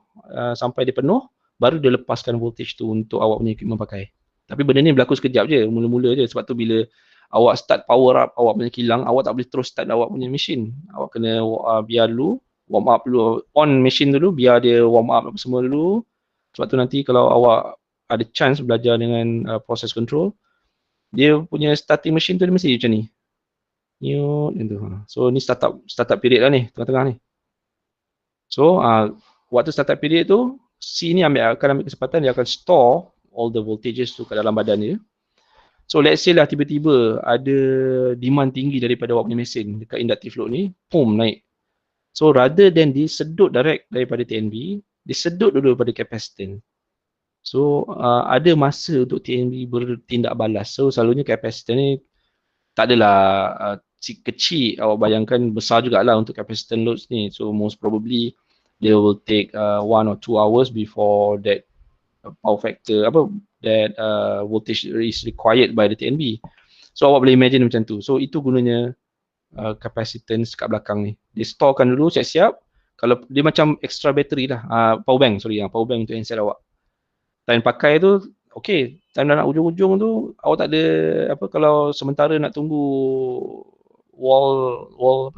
sampai dia penuh, baru dia lepaskan voltage tu untuk awak punya equipment pakai. Tapi benda ni berlaku sekejap je, mula-mula je. Sebab tu bila awak start power up awak punya kilang, awak tak boleh terus start awak punya mesin. Awak kena biar dulu, warm up dulu, on mesin dulu, biar dia warm up semua dulu. Sebab tu nanti kalau awak ada chance belajar dengan process control, dia punya starting machine tu dia mesti macam ni. So ni startup period lah ni, tengah-tengah ni. So waktu startup period tu, C ni akan ambil kesempatan, dia akan store all the voltages tu kat dalam badan dia. So let's say lah tiba-tiba ada demand tinggi daripada awak punya mesin dekat inductive load ni, boom, naik. So rather than disedut direct daripada TNB, disedut dulu daripada capacitance. So ada masa untuk TNB bertindak balas. So selalunya capacitance ni tak adalah kecil, awak bayangkan besar jugalah untuk capacitance loads ni. So most probably they will take 1 or 2 hours before that power factor that voltage is required by the TNB. So awak boleh imagine macam tu. So itu gunanya capacitance kat belakang ni. Dia storekan dulu siap-siap. Kalau dia macam extra battery lah, power bank untuk handset awak. Time pakai tu, time dah nak ujung-ujung tu, awak tak ada kalau sementara nak tunggu wall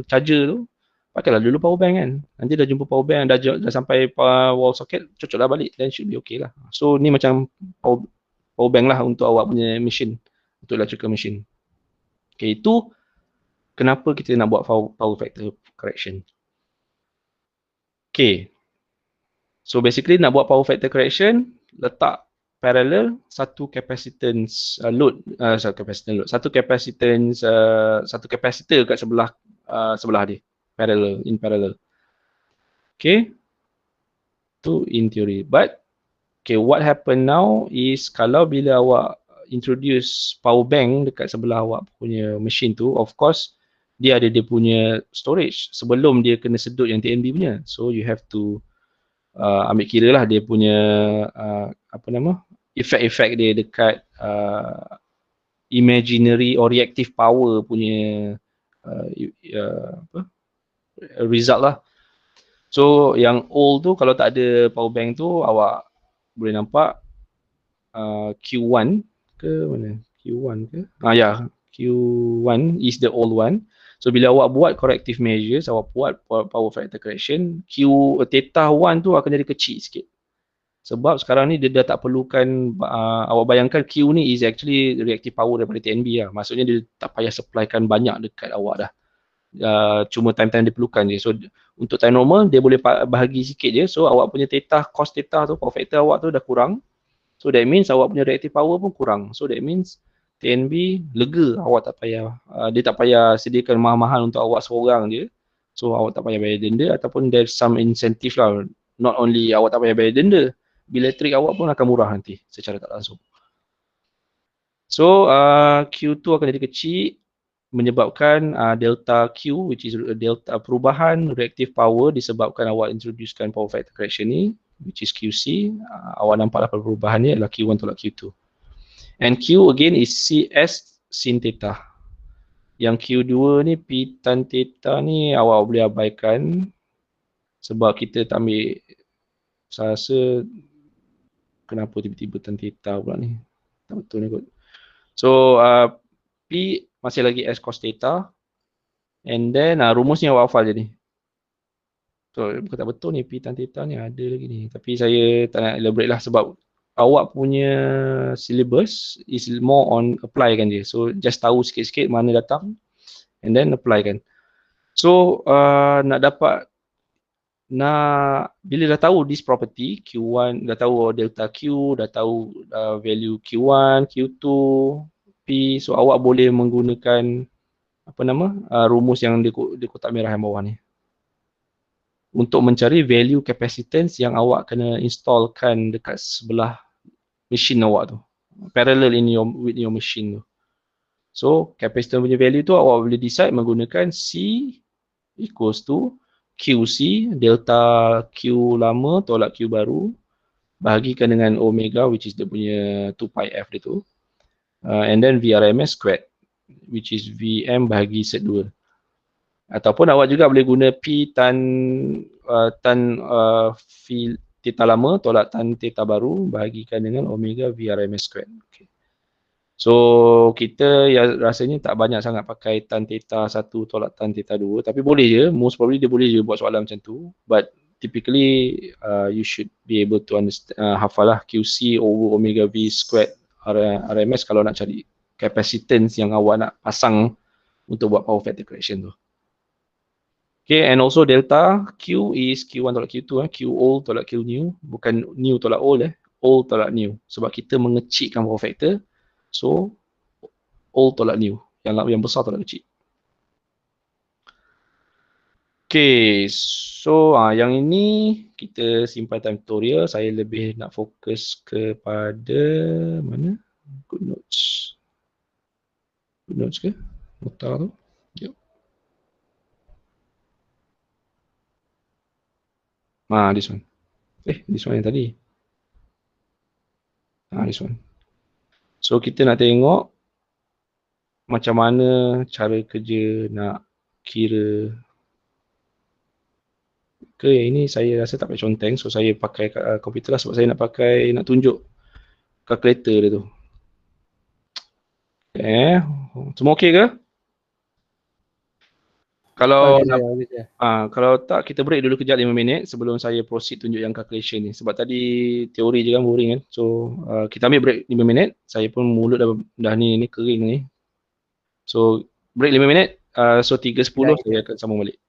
charger tu, pakailah dulu power bank kan. Nanti dah jumpa power bank, dah sampai wall socket, cocoklah balik, then should be okay lah. So ni macam power bank lah untuk awak punya machine, untuk electrical machine. Itu kenapa kita nak buat power factor correction. So basically nak buat power factor correction, letak parallel satu capacitance load, satu capacitor kat sebelah dia, in parallel. Tu in theory. But what happen now is kalau bila awak introduce power bank dekat sebelah awak punya machine tu, of course dia ada dia punya storage sebelum dia kena sedut yang TNB punya. So you have to ambil kira lah dia punya apa nama, efek-efek dia dekat imaginary or reactive power punya uh, apa, result lah. So yang old tu kalau tak ada power bank tu awak boleh nampak Q1 ke mana? Q1 ke? Ya, yeah, Q1 is the old one. So bila awak buat corrective measures, awak buat power factor correction, Q theta 1 tu akan jadi kecil sikit. Sebab sekarang ni dia dah tak perlukan awak bayangkan Q ni is actually reactive power daripada TNB lah. Maksudnya dia tak payah supplykan banyak dekat awak dah. Cuma time-time dia perlukan je. So untuk time normal dia boleh bahagi sikit je. So awak punya theta, cos theta tu, power factor awak tu dah kurang. So that means awak punya reactive power pun kurang. So that means TNB lega, awak tak payah dia tak payah sediakan mahal-mahal untuk awak seorang je. So awak tak payah bayar denda ataupun there's some incentive lah. Not only awak tak payah bayar denda, bil elektrik awak pun akan murah nanti secara tak langsung. So Q2 akan jadi kecil menyebabkan delta Q which is delta perubahan reactive power disebabkan awak introducekan power factor correction ni which is QC. Awak nampaklah perubahan ni adalah Q1 tolak Q2. And Q again is CS sin theta. Yang Q2 ni P tan theta ni awak boleh abaikan sebab kita tak ambil, saya rasa kenapa tiba-tiba tan theta pula ni. Tak betul ni kot. So P masih lagi S cos theta. And then rumusnya awak hafal je ni. So bukan tak betul ni P tan theta ni ada lagi ni. Tapi saya tak nak elaborate lah sebab awak punya syllabus is more on apply kan je. So just tahu sikit-sikit mana datang and then apply kan. So nak dapat, bila dah tahu this property Q1, dah tahu delta Q, dah tahu value Q1, Q2, P, so awak boleh menggunakan apa nama rumus yang di kotak merah yang bawah ni untuk mencari value capacitance yang awak kena installkan dekat sebelah machine awak tu, parallel in your with your machine tu. So capacitance punya value tu awak boleh decide menggunakan C equals to QC delta Q lama tolak Q baru bahagikan dengan omega which is dia punya 2 pi f dia tu, and then VRMS squared which is VM bahagi set 2. Ataupun awak juga boleh guna P tan theta lama tolak tan theta baru bahagikan dengan omega VRMS squared. Okay. So kita ya rasanya tak banyak sangat pakai tan theta 1 tolak tan theta 2, tapi boleh je, most probably dia boleh je buat soalan macam tu, but typically you should be able to understand, hafal lah QC over omega V squared RMS kalau nak cari capacitance yang awak nak pasang untuk buat power factor correction tu. Okay, and also delta Q is Q1 tolak Q2, Q old tolak Q new, bukan new tolak old, old tolak new. Sebab kita mengecilkan power factor, so old tolak new, yang besar tolak kecil. Okay, so yang ini kita simpan time tutorial. Saya lebih nak fokus kepada mana? Good notes. Good notes ke? Nota tu. Yep. This one. This one yang tadi. This one. So kita nak tengok macam mana cara kerja nak kira ke. Yang ini saya rasa tak pakai conteng, so saya pakai komputer lah sebab saya nak tunjuk kalkulator dia tu. Semua okey ke? Kalau kalau tak, kita break dulu kejap 5 minit sebelum saya proceed tunjuk yang calculation ni. Sebab tadi teori je kan boring kan. So kita ambil break 5 minit. Saya pun mulut dah ni kering ni. So break 5 minit. So 3.10 saya akan sambung balik.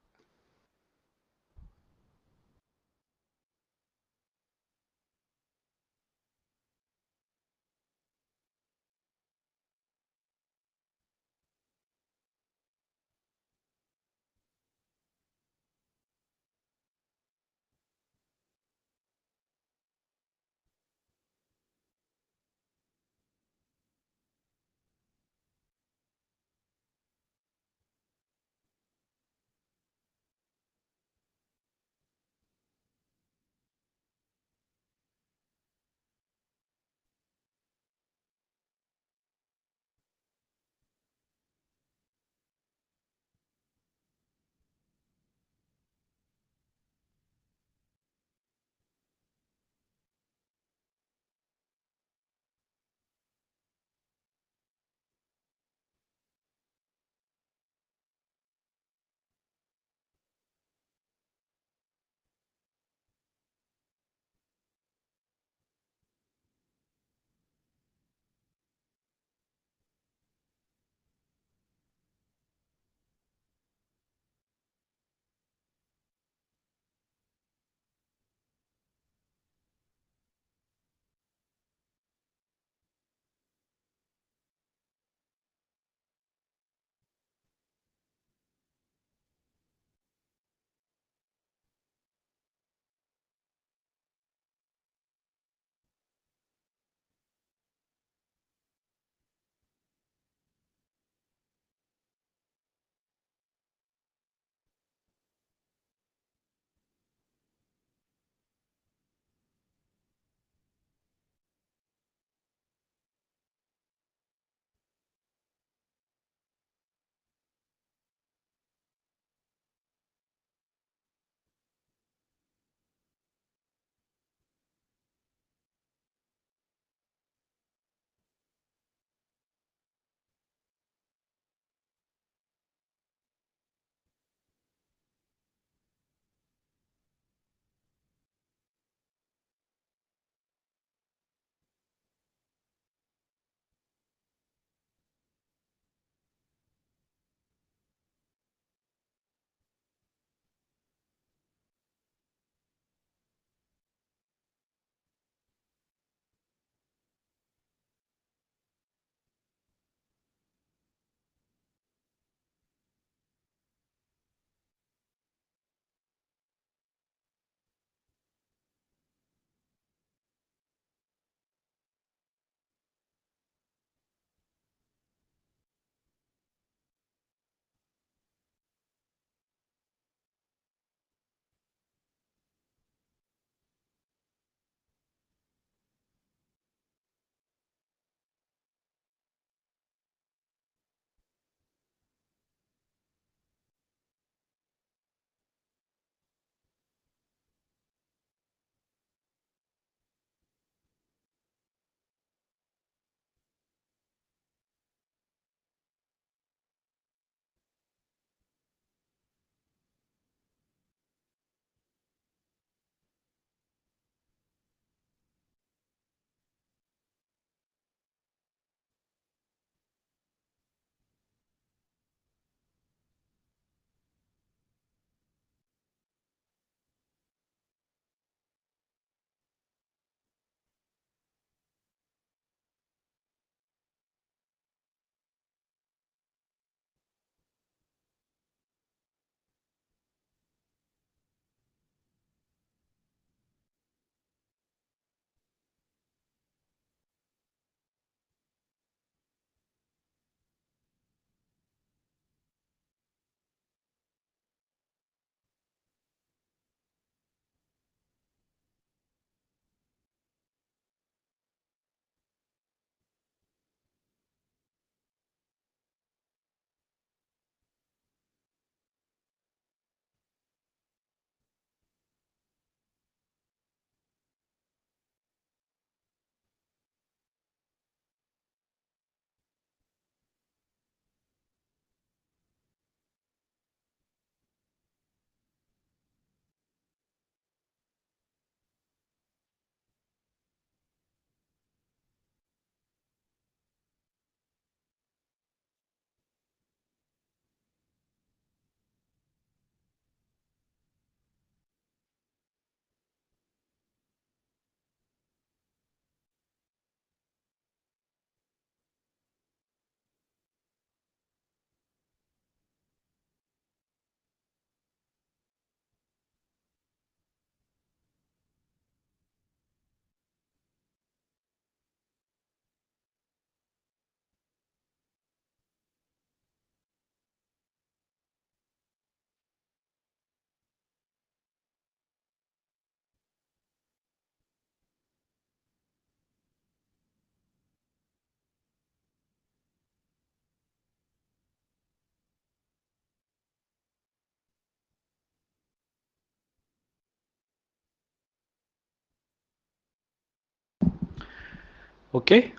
Okay,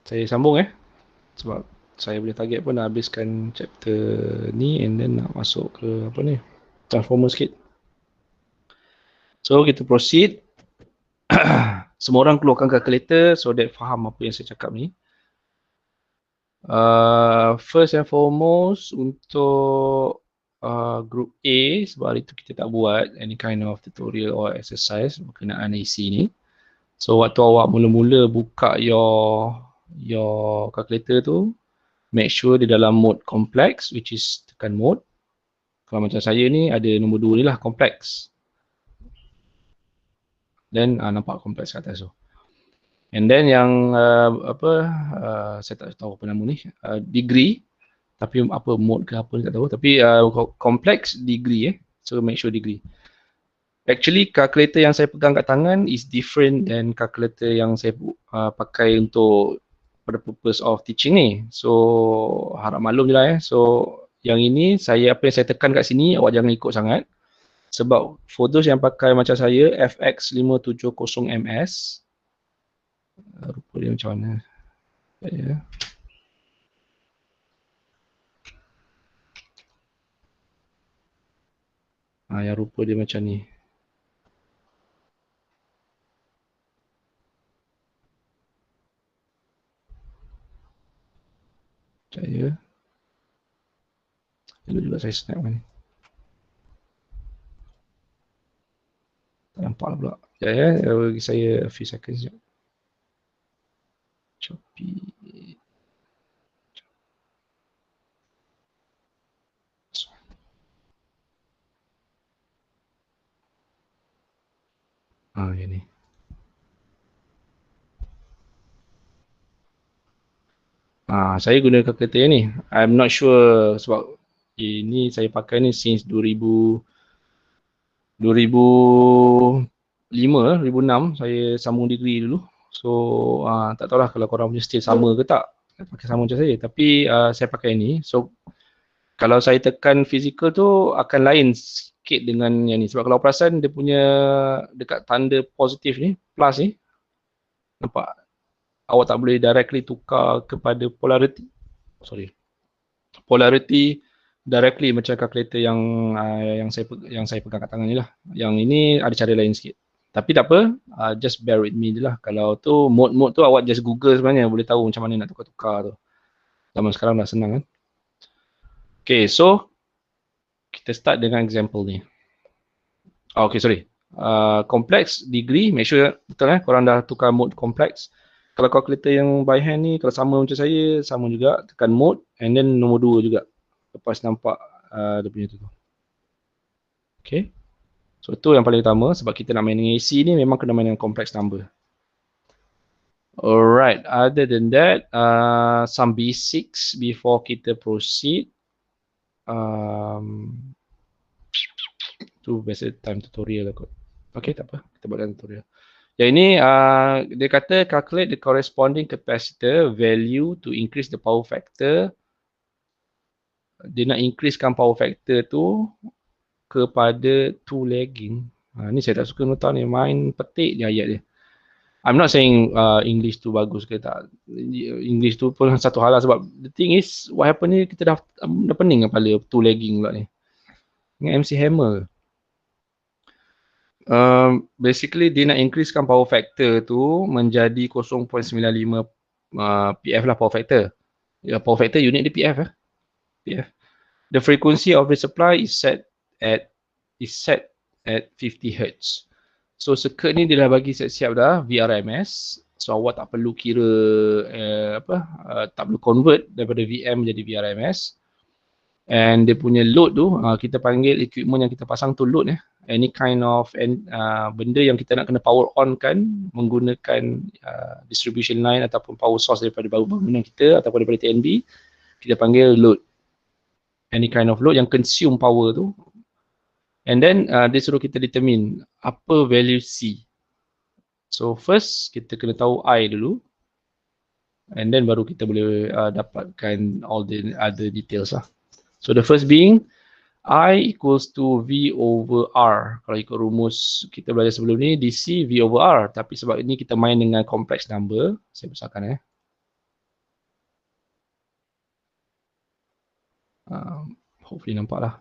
saya sambung sebab saya boleh target pun nak habiskan chapter ni and then nak masuk ke apa ni, transformer sikit. So kita proceed. Semua orang keluarkan calculator so that faham apa yang saya cakap ni. First and foremost untuk group A, sebab hari tu kita tak buat any kind of tutorial or exercise berkenaan AC ni. So waktu awak mula-mula buka your calculator tu, make sure di dalam mode complex, which is tekan mode. Kalau macam saya ni ada nombor 2 ni lah, complex. Then nampak complex kat atas tu. And then yang saya tak tahu apa nama ni, degree. Tapi apa mode ke apa ni tak tahu. Tapi complex degree So make sure degree. Actually calculator yang saya pegang kat tangan is different than calculator yang saya pakai untuk for the purpose of teaching ni. So harap maklum je lah So yang ini apa yang saya tekan kat sini awak jangan ikut sangat. Sebab for those yang pakai macam saya FX570MS, rupa dia macam mana yang rupa dia macam ni. Dulu juga saya snap ni. Tak nampak lah pula. Bagi saya a few seconds je. Copy. Yang ni. Saya guna calculator yang ni. I'm not sure sebab ini saya pakai ni since 2005, 2006 saya sambung degree dulu. So tak tahulah kalau korang punya still sama ke tak. Pakai sama macam saya. Tapi saya pakai ni. So kalau saya tekan physical tu akan lain sikit dengan yang ni. Sebab kalau perasan dia punya dekat tanda positif ni, plus ni. Nampak? Awak tak boleh directly tukar kepada polarity. Polarity directly macam calculator yang saya pegang kat tangan ni lah. Yang ini ada cara lain sikit. Tapi tak apa, just bear with me je lah. Kalau tu mode tu awak just Google sebenarnya boleh tahu macam mana nak tukar-tukar tu. Zaman sekarang dah senang kan. Okay, so kita start dengan example ni. Okay, sorry. Complex degree, make sure betul korang dah tukar mode complex. Kalau calculator yang by hand ni, kalau sama macam saya, sama juga, tekan mode and then nombor 2 juga. Lepas nampak dia punya tu. Okay. So itu yang paling utama sebab kita nak main dengan AC ni memang kena main dengan complex number. Alright, other than that, some basics before kita proceed. Tu biasa time tutorial lah kot. Okay, tak apa. Kita buat dalam tutorial. Yang ini, dia kata calculate the corresponding capacitor value to increase the power factor. Dia nak increasekan power factor tu kepada 2 lagging. Ni saya tak suka nota ni. Main petik je ayat dia. I'm not saying English tu bagus ke tak. English tu pun satu hal lah sebab the thing is, what happen ni kita dah pening kepala 2 lagging pula ni. Dengan MC Hammer. Basically dia nak increasekan power factor tu menjadi 0.95 PF lah power factor. Power factor unit dia PF PF. The frequency of the supply is set at 50 Hz. So circuit ni dia dah bagi siap-siap dah VRMS. So awak tak perlu kira tak perlu convert daripada VM menjadi VRMS. And dia punya load tu kita panggil equipment yang kita pasang tu load any kind of benda yang kita nak kena power on kan menggunakan distribution line ataupun power source daripada bangunan kita ataupun daripada TNB, kita panggil load. Any kind of load yang consume power tu. And then dia suruh kita determine apa value C. So first kita kena tahu I dulu. And then baru kita boleh dapatkan all the other details lah. So the first being I equals to V over R. Kalau ikut rumus kita belajar sebelum ni, DC V over R. Tapi sebab ini kita main dengan complex number, saya besarkan hopefully nampak lah.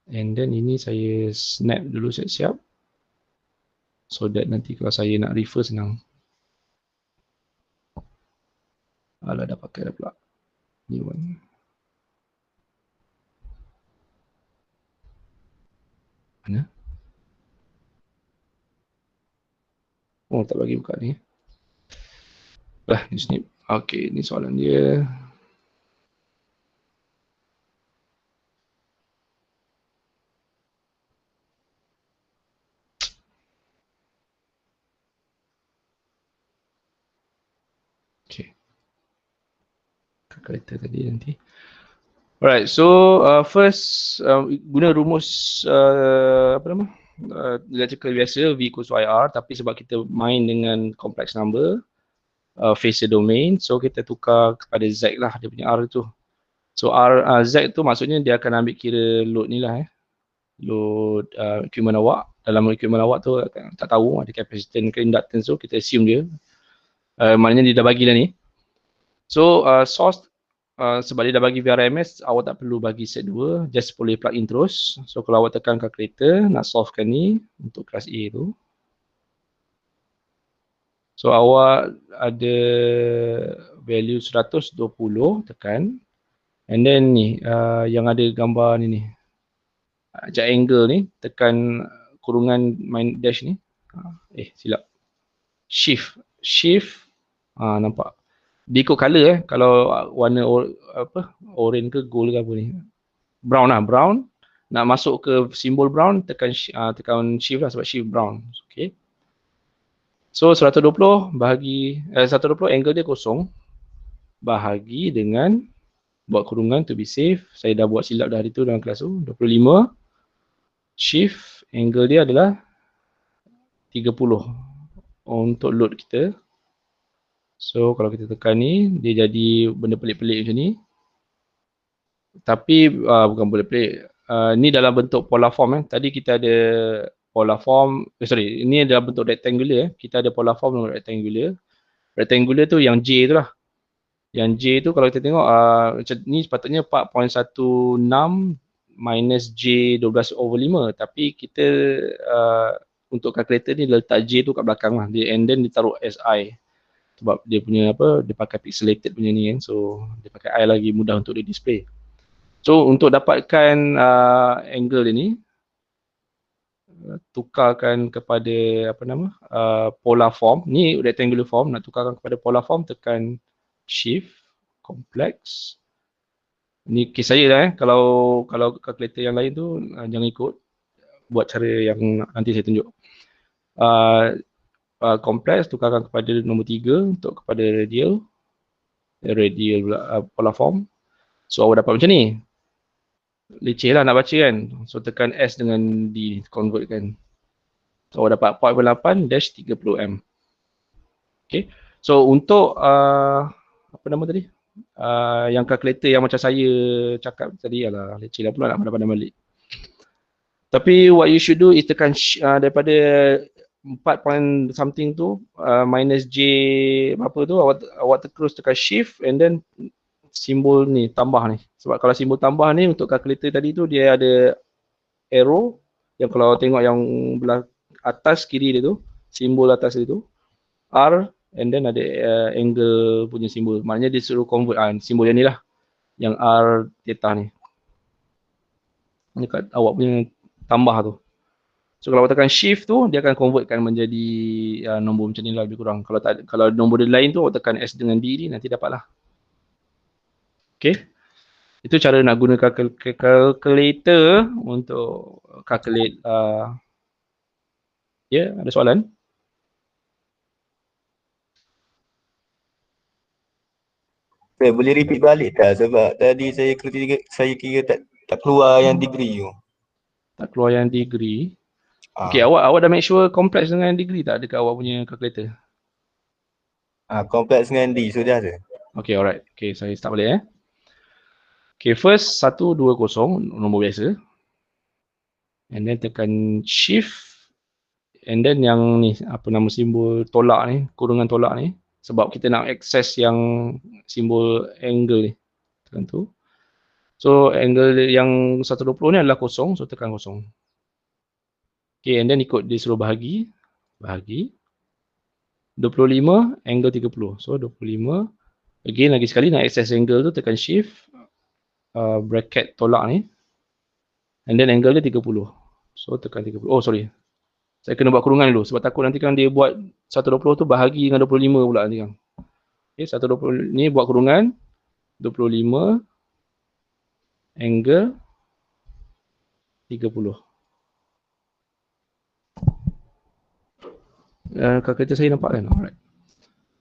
And then ini saya snap dulu siap-siap. So that nanti kalau saya nak refer senang. Alah, dah pakai dah pula. New one. Mana? Oh, tak bagi buka ni. Lah, ni snip. Okay, ni soalan dia. Okay. Calculator tadi nanti. Alright, so first guna rumus apa nama? Electrical biasa V equals to IR, tapi sebab kita main dengan complex number, phasor domain, so kita tukar kepada Z lah, dia punya R tu. So Z tu maksudnya dia akan ambil kira load ni lah load equipment awak. Dalam equipment awak tu tak tahu ada capacitance ke inductance tu, kita assume dia. Maknanya dia dah bagi dah ni. So source sebab dia dah bagi VRMS, awak tak perlu bagi set 2, just boleh plug in terus. So kalau awak tekan calculator nak solvekan ni untuk kelas A tu. So awak ada value 120, tekan. And then ni yang ada gambar ni ajak angle ni, tekan kurungan main dash ni. Silap. Shift. Nampak. Dia ikut color kalau warna orange ke gold ke apa ni. Brown lah, brown. Nak masuk ke simbol brown, tekan shift lah sebab shift brown. Okay. So 120 bahagi 120 angle dia kosong. Bahagi dengan buat kurungan to be safe. Saya dah buat silap dah hari tu dalam kelas tu. 25. Shift angle dia adalah 30 untuk load kita. So kalau kita tekan ni, dia jadi benda pelik-pelik macam ni. Tapi bukan pelik-pelik. Ni dalam bentuk polar form. Tadi kita ada polar form, ini dalam bentuk rectangular. Kita ada polar form dengan rectangular. Rectangular tu yang J tu lah. Yang J tu kalau kita tengok, macam ni sepatutnya 4.16 minus J 12/5. Tapi kita untuk calculator ni letak J tu kat belakang lah. And then dia taruh SI. Sebab dia punya dia pakai pixelated punya ni kan. So dia pakai I lagi mudah untuk dia display. So untuk dapatkan angle dia ni, tukarkan kepada polar form. Ni rectangular form, nak tukarkan kepada polar form, tekan shift, complex. Ni kes saya lah kalau calculator yang lain tu jangan ikut. Buat cara yang nanti saya tunjuk. Complex, tukarkan kepada nombor 3 untuk kepada radial polar form. So awak dapat macam ni. Leceh lah nak baca kan. So tekan S dengan D, convert kan. So awak dapat 4.8-30M. Okay. So untuk apa nama tadi? Yang calculator yang macam saya cakap tadi, leceh lah pula nak pandang balik. Tapi what you should do is tekan daripada 4 point something tu minus J berapa tu, awak terus tekan shift and then simbol ni tambah ni. Sebab kalau simbol tambah ni untuk calculator tadi tu dia ada arrow yang kalau tengok yang belah atas kiri dia tu, simbol atas dia tu R and then ada angle punya simbol. Maknanya dia suruh convert simbol yang ni lah, yang R theta ni. Dekat awak punya tambah tu. So kalau awak tekan shift tu, dia akan convertkan menjadi nombor macam ni lah lebih kurang. Kalau nombor dia lain tu, awak tekan S dengan D ni, nanti dapatlah. Okay. Itu cara nak guna calculator untuk calculate. Ada soalan? Saya boleh repeat balik tak? Sebab tadi saya kira tak keluar yang degree tu. Tak keluar yang degree. Okay, awak dah make sure complex dengan degree tak dekat awak punya calculator? Complex dengan D sudah tu. Okay, alright. Okay, saya start balik Okay, first 120 nombor biasa. And then tekan shift. And then yang ni, apa nama simbol tolak ni, kurungan tolak ni. Sebab kita nak access yang simbol angle ni. Tekan tu. So angle yang 120 ni adalah kosong, so tekan kosong. Okay, and then ikut dia suruh bahagi. Bahagi. 25, angle 30. So 25. Again, lagi sekali nak access angle tu tekan shift. Bracket tolak ni. And then angle dia 30. So tekan 30. Oh sorry. Saya kena buat kurungan dulu. Sebab takut nanti kan dia buat 120 tu bahagi dengan 25 pula nanti kan. Okay, 120 ni buat kurungan. 25. Angle 30. Kalkulator saya nampak kan? Alright.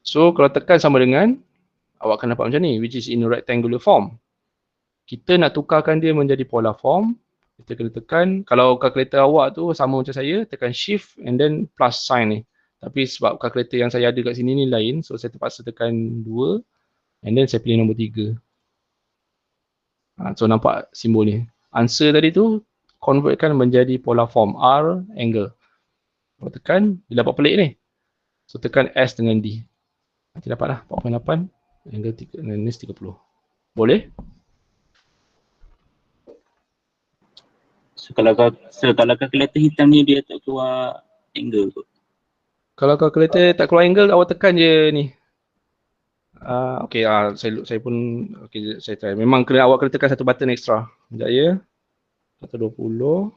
So kalau tekan sama dengan, awak akan dapat macam ni, which is in a rectangular form. Kita nak tukarkan dia menjadi polar form. Kita kena tekan, kalau kalkulator awak tu sama macam saya, tekan shift and then plus sign ni. Tapi sebab kalkulator yang saya ada kat sini ni lain, so saya terpaksa tekan 2 and then saya pilih nombor 3. So nampak simbol ni. Answer tadi tu convertkan menjadi polar form R angle. Kalau tekan, dia dapat pelik ni. So tekan S dengan D. Nanti dapatlah 4.8 angle 30. Boleh? So kalau kalkulator hitam ni dia tak keluar angle tu. Kalau kalkulator tak keluar angle, awak tekan je ni. Okay, saya pun okay, saya try. Memang kena awak kena tekan satu button extra. Sekejap ya. 120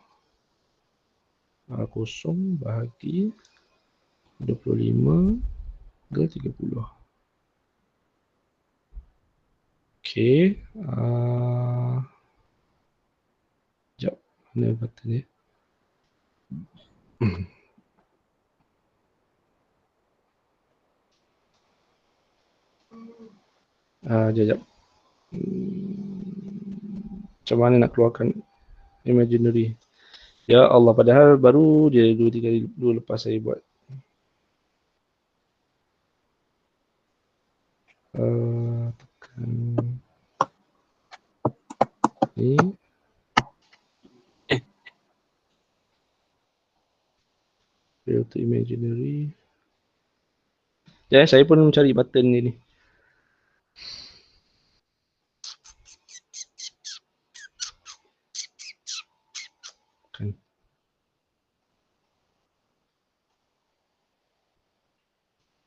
kosong bahagi 25 ke 30. Okay. Sekejap. Mana button ni? Sekejap. Macam mana nak keluarkan imaginary? Ya Allah, padahal baru je 2-3 hari dulu lepas saya buat. Tekan ni. Real to imaginary. Ya, saya pun mencari button ni.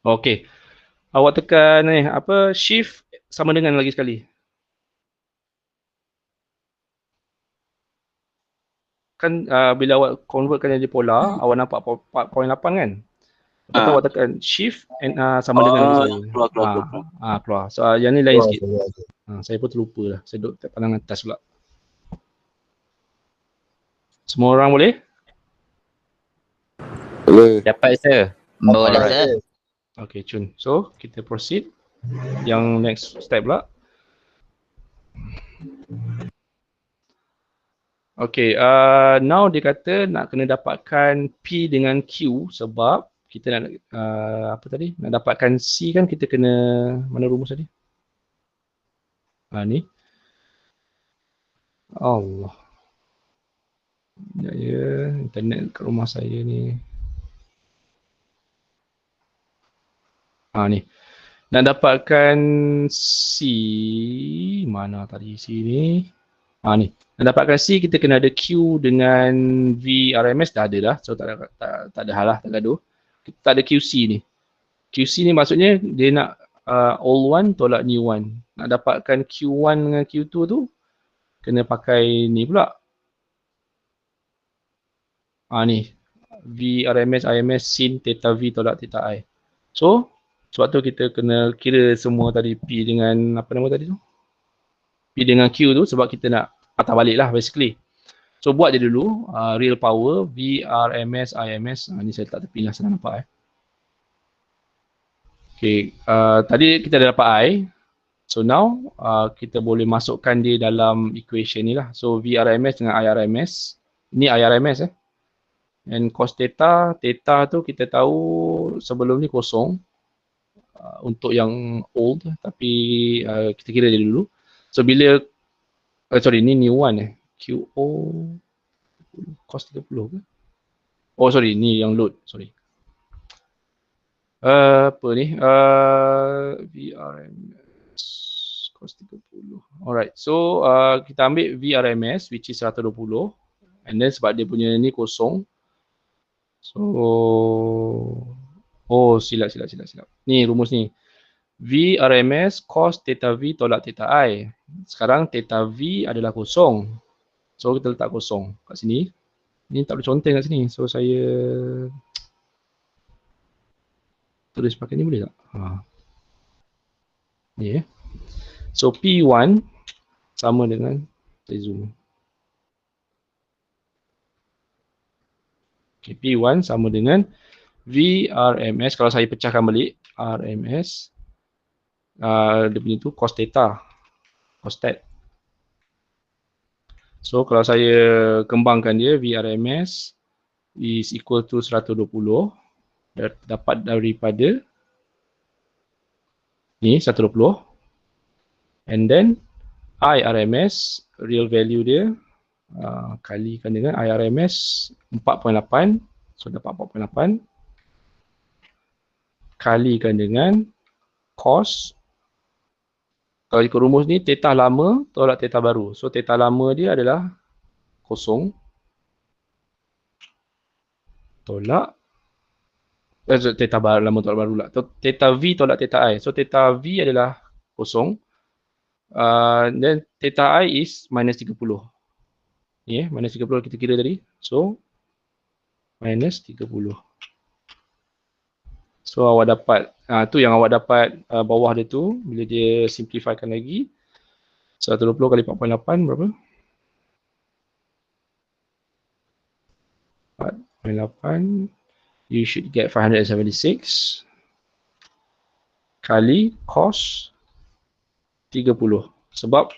Okey. Awak tekan ni apa shift sama dengan lagi sekali. Kan bila awak convertkan jadi polar, awak nampak 4.8 kan? Lepas tu awak tekan shift and sama dengan lagi sekali. Keluar. So yang ni lain sikit. Saya pun terlupa lah. Saya duduk tak pandang atas pula. Semua orang boleh? Boleh. Dapat sir. Boleh sir. Okay, cun. So, kita proceed. Yang next step pula. Okay, now dia kata nak kena dapatkan P dengan Q sebab kita nak, apa tadi? Nak dapatkan C kan kita kena, mana rumus tadi? Ni. Allah. Ya, internet kat rumah saya ni. Ni. Nak dapatkan C, mana tadi C ni? Ni. Nak dapatkan C kita kena ada Q dengan V RMS dah ada dah. So tak ada hal lah, tak gaduh. Kita tak ada QC ni. QC ni maksudnya dia nak old one tolak new one. Nak dapatkan Q1 dengan Q2 tu kena pakai ni pula. Ni. V RMS IMS sin theta V tolak theta I. So sebab tu kita kena kira semua tadi P dengan apa nama tadi tu? P dengan Q tu sebab kita nak patah balik lah basically. So buat je dulu real power V, RMS, IMS. Ni saya tak tepi lah, senang nampak Okay, tadi kita dah dapat I. So now kita boleh masukkan dia dalam equation ni lah. So VRMS dengan IRMS. Ni IRMS And cos theta, theta tu kita tahu sebelum ni kosong. Untuk yang old tapi kita kira dia dulu. So bila Sorry, ni new one QO cost 30 ke? Oh sorry, ni yang load, sorry. Apa ni? VRMS cost 30. Alright, so kita ambil VRMS which is 120 and then sebab dia punya ni kosong. So silap. Ni rumus ni. VRMS cos theta V tolak theta I. Sekarang theta V adalah kosong. So kita letak kosong kat sini. Ni tak boleh conteng kat sini. So saya tulis pakai ni boleh tak? Ni So P1 sama dengan, saya zoom. Okay, P1 sama dengan VRMS, kalau saya pecahkan balik, RMS, dia punya tu cos theta, cos stat. So kalau saya kembangkan dia, VRMS is equal to 120, dapat daripada ni 120, and then IRMS, real value dia, kalikan dengan IRMS 4.8, so dapat 4.8, kalikan dengan cos, kalau ikut rumus ni, theta lama tolak theta baru. So theta lama dia adalah kosong, tolak theta lama tolak baru lah. Theta V tolak theta I. So theta V adalah kosong, then theta I is minus 30. Ni minus 30 kita kira tadi. So minus 30. So awak dapat, tu yang awak dapat bawah dia tu, bila dia simplifykan lagi, 120 kali 4.8 berapa? 4.8, you should get 576 kali cos 30. Sebab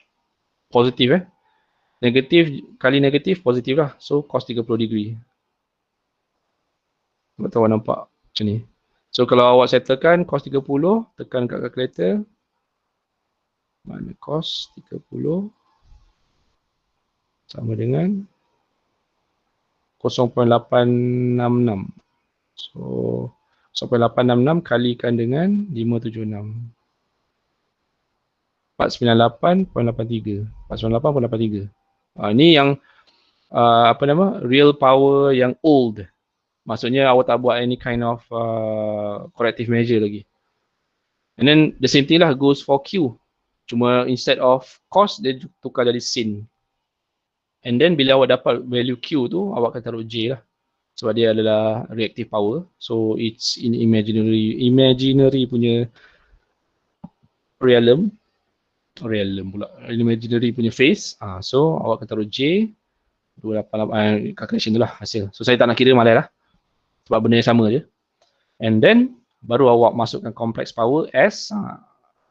positif negatif kali negatif positif lah. So cos 30 degree. Tak tahu awak nampak macam ni. So kalau awak settlekan cos 30, tekan kat calculator. Mana cos 30 sama dengan 0.866. So 0.866 kalikan dengan 576. 498.83. 498.83. Ni yang apa nama? Real power yang old. Maksudnya awak tak buat any kind of corrective measure lagi. And then the same thing lah goes for Q. Cuma instead of cos, dia tukar jadi sin. And then bila awak dapat value Q tu, awak akan taruh J lah. Sebab dia adalah reactive power. So it's in imaginary punya realm pula. Imaginary punya phase. So awak akan taruh J 288, calculation tu lah hasil. So saya tak nak kira malai lah. Sebab benda yang sama je. And then baru awak masukkan complex power S,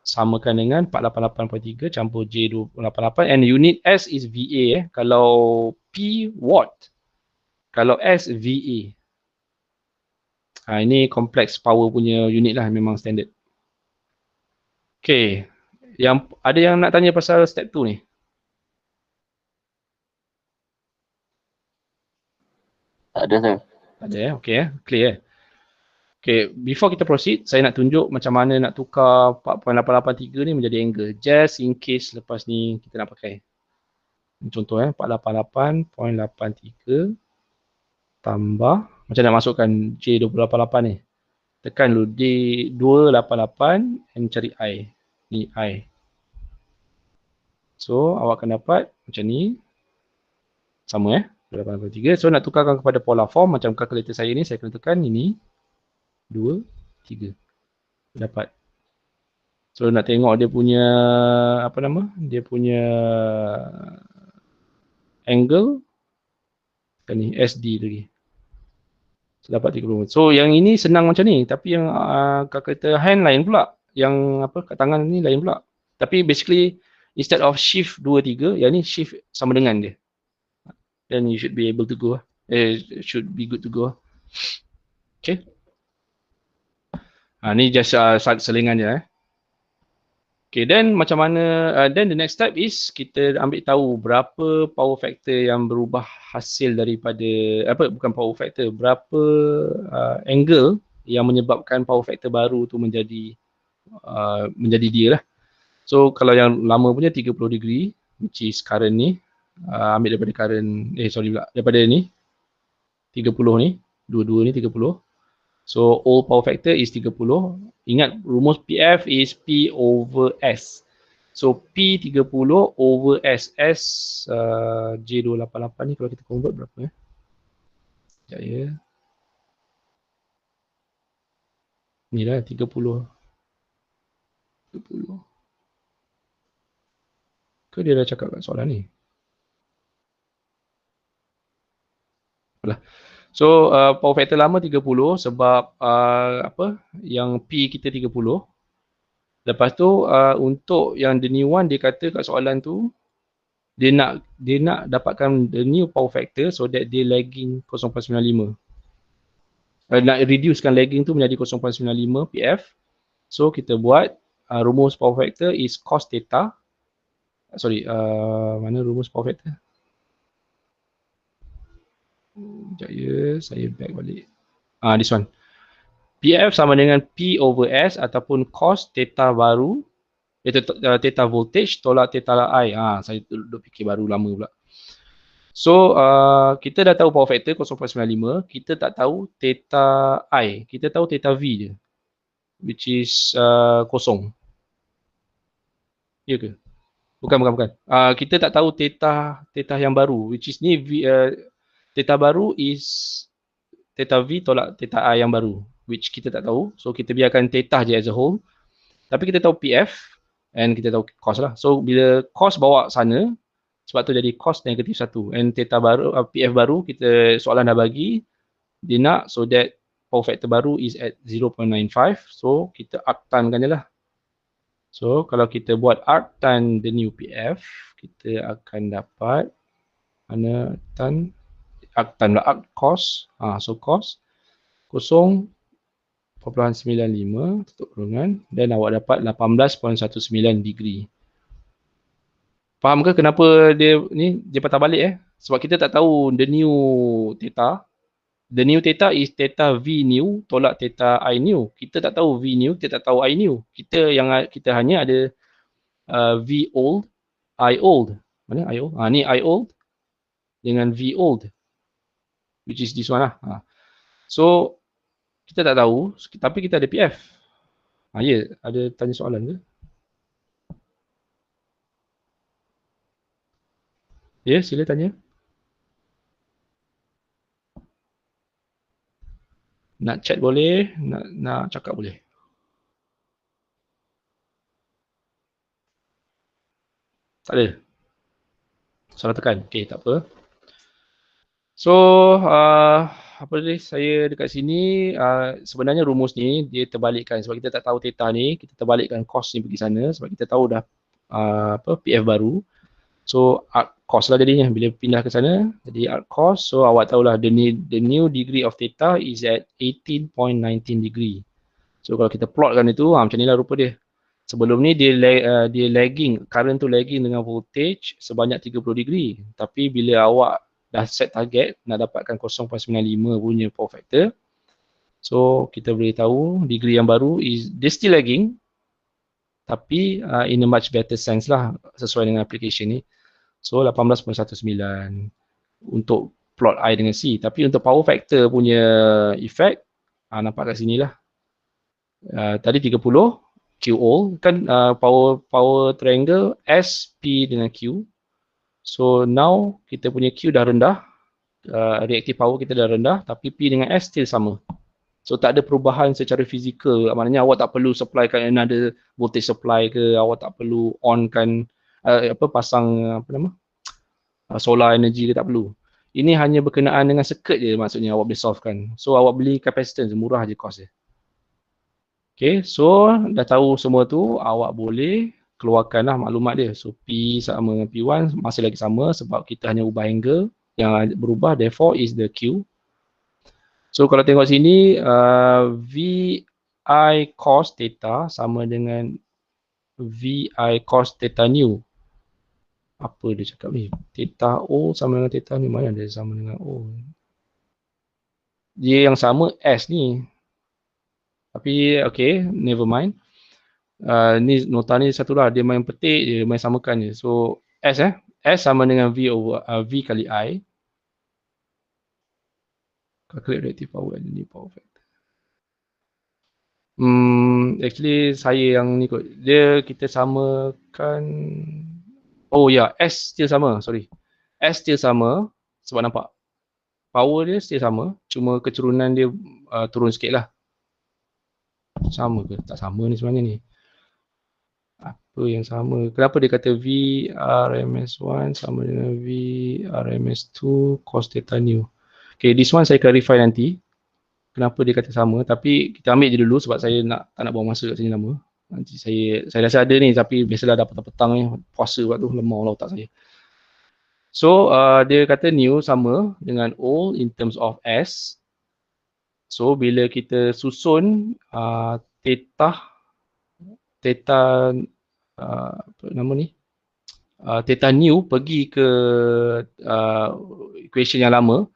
samakan dengan 488.3 campur J 288, and unit S is VA. Kalau P watt, kalau S VA. Ini complex power punya unit lah, memang standard. Okay, ada yang nak tanya pasal step 2 ni? Tak ada sir. Ada okay clear Okay, before kita proceed, saya nak tunjuk macam mana nak tukar 4.883 ni menjadi angle, just in case lepas ni kita nak pakai. Contoh 488.83 tambah, macam nak masukkan J288 ni. Tekan dulu D288 and cari I. Ni I. So awak akan dapat macam ni. Sama 283. So nak tukarkan kepada polar form, macam kalkulator saya ni, saya kena tekan ini 2, 3. Dapat. So nak tengok dia punya apa nama? Dia punya angle kan ni SD lagi. So dapat 30. So yang ini senang macam ni, tapi yang kalkulator hand lain pula. Yang apa kat tangan ni lain pula. Tapi basically instead of shift 2, 3, yang ni shift sama dengan dia. Then you should be able to go. Should be good to go. Okay. Ni just selingan je. Okay. Okay, then macam mana, then the next step is kita ambil tahu berapa power factor yang berubah hasil daripada, bukan power factor, berapa angle yang menyebabkan power factor baru tu menjadi dia lah. So kalau yang lama punya 30 degree, which is current ni, ambil daripada daripada ni, 30 ni, dua-dua ni 30. So old power factor is 30. Ingat rumus PF is P over S. So P 30 over S. S J288 ni kalau kita convert berapa ya? Sekejap ya. Ni lah 30. 30. Ke dia dah cakap kat soalan ni? Alah. So power factor lama 30 sebab yang P kita 30. Lepas tu untuk yang the new one dia kata kat soalan tu dia nak dapatkan the new power factor so that dia lagging 0.95. Nak reducekan lagging tu menjadi 0.95 PF. So kita buat rumus power factor is cos theta. Mana rumus power factor? Sekejap ya, saya back balik. This one. PF sama dengan P over S ataupun cos theta baru, theta voltage tolak theta I. Saya duduk fikir baru lama pula. So, kita dah tahu power factor 0.95, kita tak tahu theta I. Kita tahu theta V je, which is kosong. Ya ke? Bukan. Kita tak tahu theta yang baru, which is ni theta baru is theta V tolak theta I yang baru, which kita tak tahu. So kita biarkan theta je as a whole. Tapi kita tahu PF and kita tahu cos lah. So bila cos bawa sana, sebab tu jadi cos negatif 1. And theta baru, PF baru kita soalan dah bagi. Dia nak so that power factor baru is at 0.95. So kita arctankan je lah. So kalau kita buat arctan the new PF, kita akan dapat mana arctan lah, arc cos. So cos 0.95 tutup kurungan dan awak dapat 18.19 degree. Faham ke kenapa dia patah balik Sebab kita tak tahu the new theta. The new theta is theta V new tolak theta I new. Kita tak tahu V new, kita tak tahu I new. Kita hanya ada V old, I old. Mana I old? Ni I old dengan V old, which is this one lah. So kita tak tahu, tapi kita ada PF. Ya, ada tanya soalan ke? Ya, sila tanya. Nak chat boleh, nak cakap boleh. Tak ada? Salah tekan? Okay, tak apa. So, apa tadi saya dekat sini, sebenarnya rumus ni dia terbalikkan. Sebab kita tak tahu theta ni, kita terbalikkan cos ni pergi sana. Sebab kita tahu dah PF baru. So, arc cos lah jadinya bila pindah ke sana. Jadi arc cos, so awak tahulah the new degree of theta is at 18.19 degree. So kalau kita plotkan itu, macam ni lah rupa dia. Sebelum ni dia lagging, current tu lagging dengan voltage sebanyak 30 degree. Tapi bila awak dah set target nak dapatkan 0.95 punya power factor, so kita boleh tahu degree yang baru is dia still lagging, tapi in a much better sense lah sesuai dengan application ni. So 18.19 untuk plot I dengan C. Tapi untuk power factor punya effect, nampak kat sini lah. Tadi 30 Q all kan power triangle S, P dengan Q. So now kita punya Q dah rendah, reactive power kita dah rendah, tapi P dengan S still sama. So tak ada perubahan secara fizikal. Maknanya awak tak perlu supplykan another voltage supply ke, awak tak perlu onkan pasang solar energy ke, tak perlu. Ini hanya berkenaan dengan circuit je maksudnya awak boleh solve kan. So awak beli capacitance, murah je cost dia. Okay, so dah tahu semua tu, awak boleh keluarkanlah maklumat dia. So P sama dengan P1 masih lagi sama sebab kita hanya ubah angle. Yang berubah therefore is the Q. So kalau tengok sini, VI cos theta sama dengan VI cos theta nu. Apa dia cakap ni? Theta O sama dengan theta nu. Mana dia sama dengan O? Dia yang sama S ni. Tapi okay, never mind. Ni nota ni satu lah. Dia main petik, dia main samakan je. So S S sama dengan V over V kali I. Calculate reactive power and new power factor. Actually saya yang ni kot. Dia kita samakan. Oh ya, S still sama, sorry. S still sama sebab nampak power dia still sama, cuma kecerunan dia turun sikit lah. Sama ke? Tak sama ni sebenarnya ni. Apa yang sama? Kenapa dia kata V RMS1 sama dengan V RMS2 cos theta nu? Okay, this one saya clarify nanti. Kenapa dia kata sama, tapi kita ambil je dulu sebab saya tak nak buang masa kat sini lama. Nanti saya rasa ada ni, tapi biasalah dah petang-petang ni, puasa waktu lemah lah otak saya. So dia kata new sama dengan old in terms of S. So bila kita susun theta apa nama ni? Theta new pergi ke equation yang lama,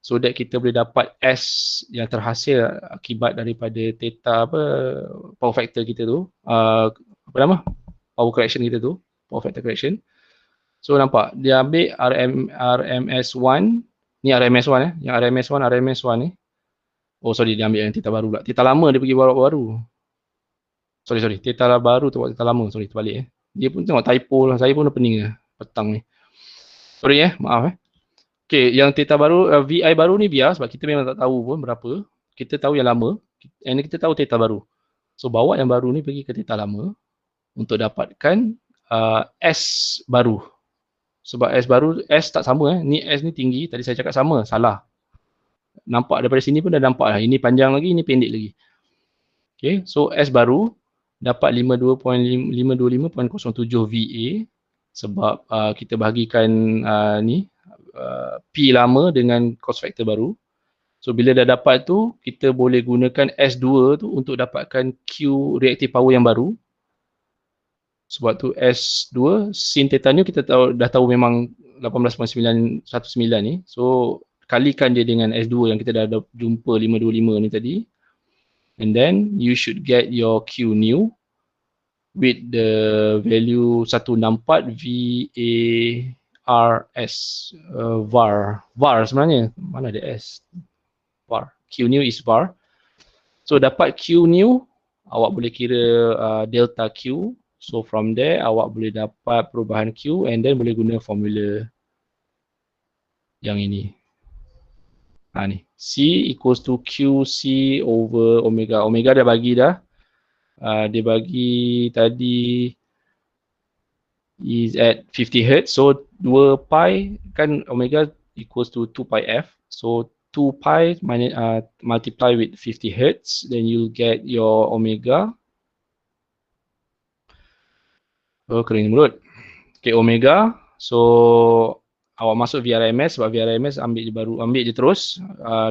so that kita boleh dapat S yang terhasil akibat daripada theta power factor kita tu, apa nama? Power correction kita tu, power factor correction. So nampak dia ambil RMS1, ni RMS1 yang RMS1 ni. Oh sorry, dia ambil yang theta baru pula. Theta lama dia pergi baru. Sorry, theta baru tu theta lama, sorry terbalik Dia pun tengok typo lah, saya pun dah pening dah petang ni. Sorry maaf Okay, yang theta baru, VI baru ni biar sebab kita memang tak tahu pun berapa. Kita tahu yang lama, and kita tahu theta baru. So bawa yang baru ni pergi ke theta lama untuk dapatkan S baru. Sebab S baru, S tak sama ni S ni tinggi, tadi saya cakap sama, salah. Nampak daripada sini pun dah nampak lah, ini panjang lagi, ini pendek lagi. Okay, so S baru dapat 525.07 VA sebab kita bahagikan ni P lama dengan cos factor baru. So bila dah dapat tu, kita boleh gunakan S2 tu untuk dapatkan Q reactive power yang baru. Sebab tu S2 sin theta ni kita dah tahu memang 18.919 ni. So kalikan dia dengan S2 yang kita dah jumpa 525 ni tadi. And then you should get your Q new with the value 164 VARS var sebenarnya, mana ada S, var, Q new is var. So dapat Q new, awak boleh kira delta Q. So from there awak boleh dapat perubahan Q and then boleh guna formula yang ini. Ni C equals to QC over omega. Omega dah bagi dah. Dia bagi tadi is at 50 Hz. So 2 pi kan omega equals to 2 pi F. So 2 pi multiply with 50 Hz, then you'll get your omega. Oh, kering mulut. Okay, omega. So awak masuk VRMS sebab VRMS ambil je terus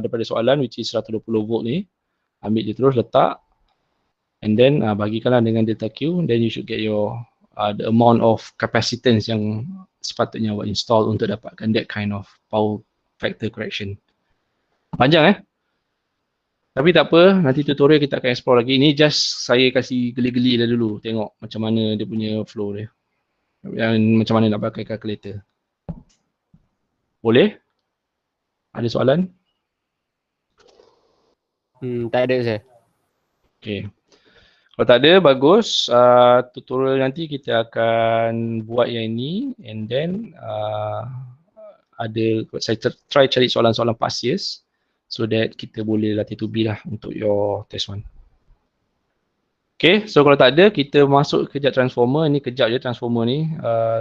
daripada soalan which is 120 volt ni. Ambil je terus, letak. And then bagikanlah dengan delta Q, then you should get your the amount of capacitance yang sepatutnya awak install untuk dapatkan that kind of power factor correction. Panjang tapi tak apa, nanti tutorial kita akan explore lagi. Ini just saya kasih geli-geli dah dulu, tengok macam mana dia punya flow dia, yang macam mana nak pakai calculator. Boleh? Ada soalan? Tak ada saya. Okay. Kalau tak ada, bagus. Tutorial nanti kita akan buat yang ini and then saya try cari soalan-soalan past years so that kita boleh latih to be lah untuk your test one. Okay, so kalau tak ada, kita masuk kejap transformer. Ini kejap je transformer ni.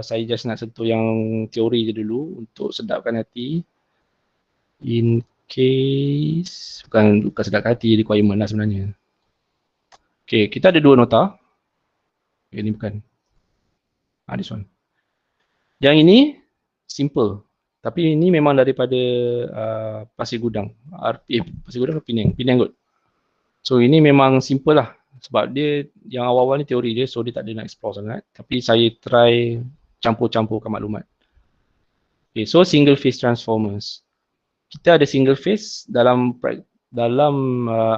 Saya just nak sentuh yang teori je dulu untuk sedapkan hati. In case, bukan sedapkan hati, requirement lah sebenarnya. Okay, kita ada dua nota. Okay, ini bukan. This one. Yang ini simple. Tapi ini memang daripada Pasir Gudang. Pasir Gudang ke Penang? Penang kot. So ini memang simple lah. Sebab dia yang awal-awal ni teori dia, so dia tak ada nak explore sangat. Tapi saya try campur-campurkan maklumat. Okay, so single phase transformers. Kita ada single phase dalam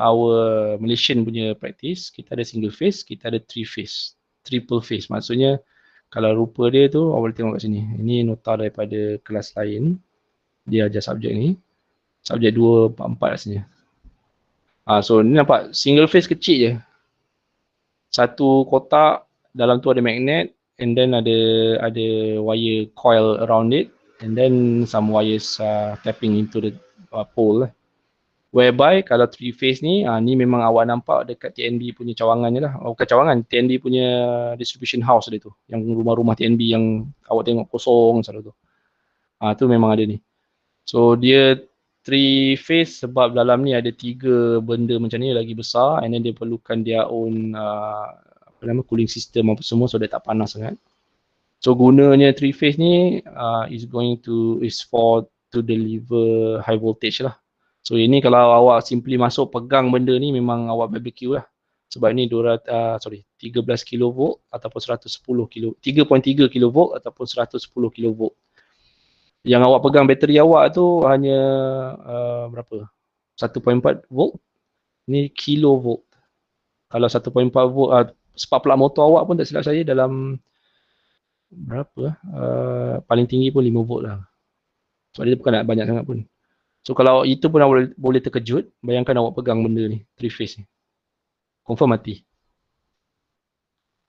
our Malaysian punya practice. Kita ada single phase, kita ada three phase, triple phase. Maksudnya kalau rupa dia tu, awak boleh tengok kat sini. Ini nota daripada kelas lain. Dia ajar subjek ni. Subjek 2, 4 rasanya. So ni nampak single phase kecil je. Satu kotak, dalam tu ada magnet, and then ada wire coil around it, and then some wires tapping into the pole. Whereby kalau three phase ni, ni memang awak nampak dekat TNB punya cawangan je lah. Bukan cawangan, TNB punya distribution house dia tu. Yang rumah-rumah TNB yang awak tengok kosong selalu tu. Tu memang ada ni. So dia three phase sebab dalam ni ada 3 benda macam ni lagi besar, and then dia perlukan dia own cooling system apa semua, so dia tak panas sangat. So gunanya three phase ni is for to deliver high voltage lah. So ini kalau awak simply masuk pegang benda ni memang awak barbecue lah. Sebab ni 13 kV ataupun 110 kV, 3.3 kV ataupun 110 kV. Yang awak pegang bateri awak tu hanya berapa? 1.4 volt. Ni kilovolt. Kalau 1.4 volt, spark plug motor awak pun tak silap saya dalam berapa? Paling tinggi pun 5 volt lah. Sebab dia bukan nak banyak sangat pun. So kalau itu pun awak boleh terkejut, bayangkan awak pegang benda ni, three phase ni. Confirm mati.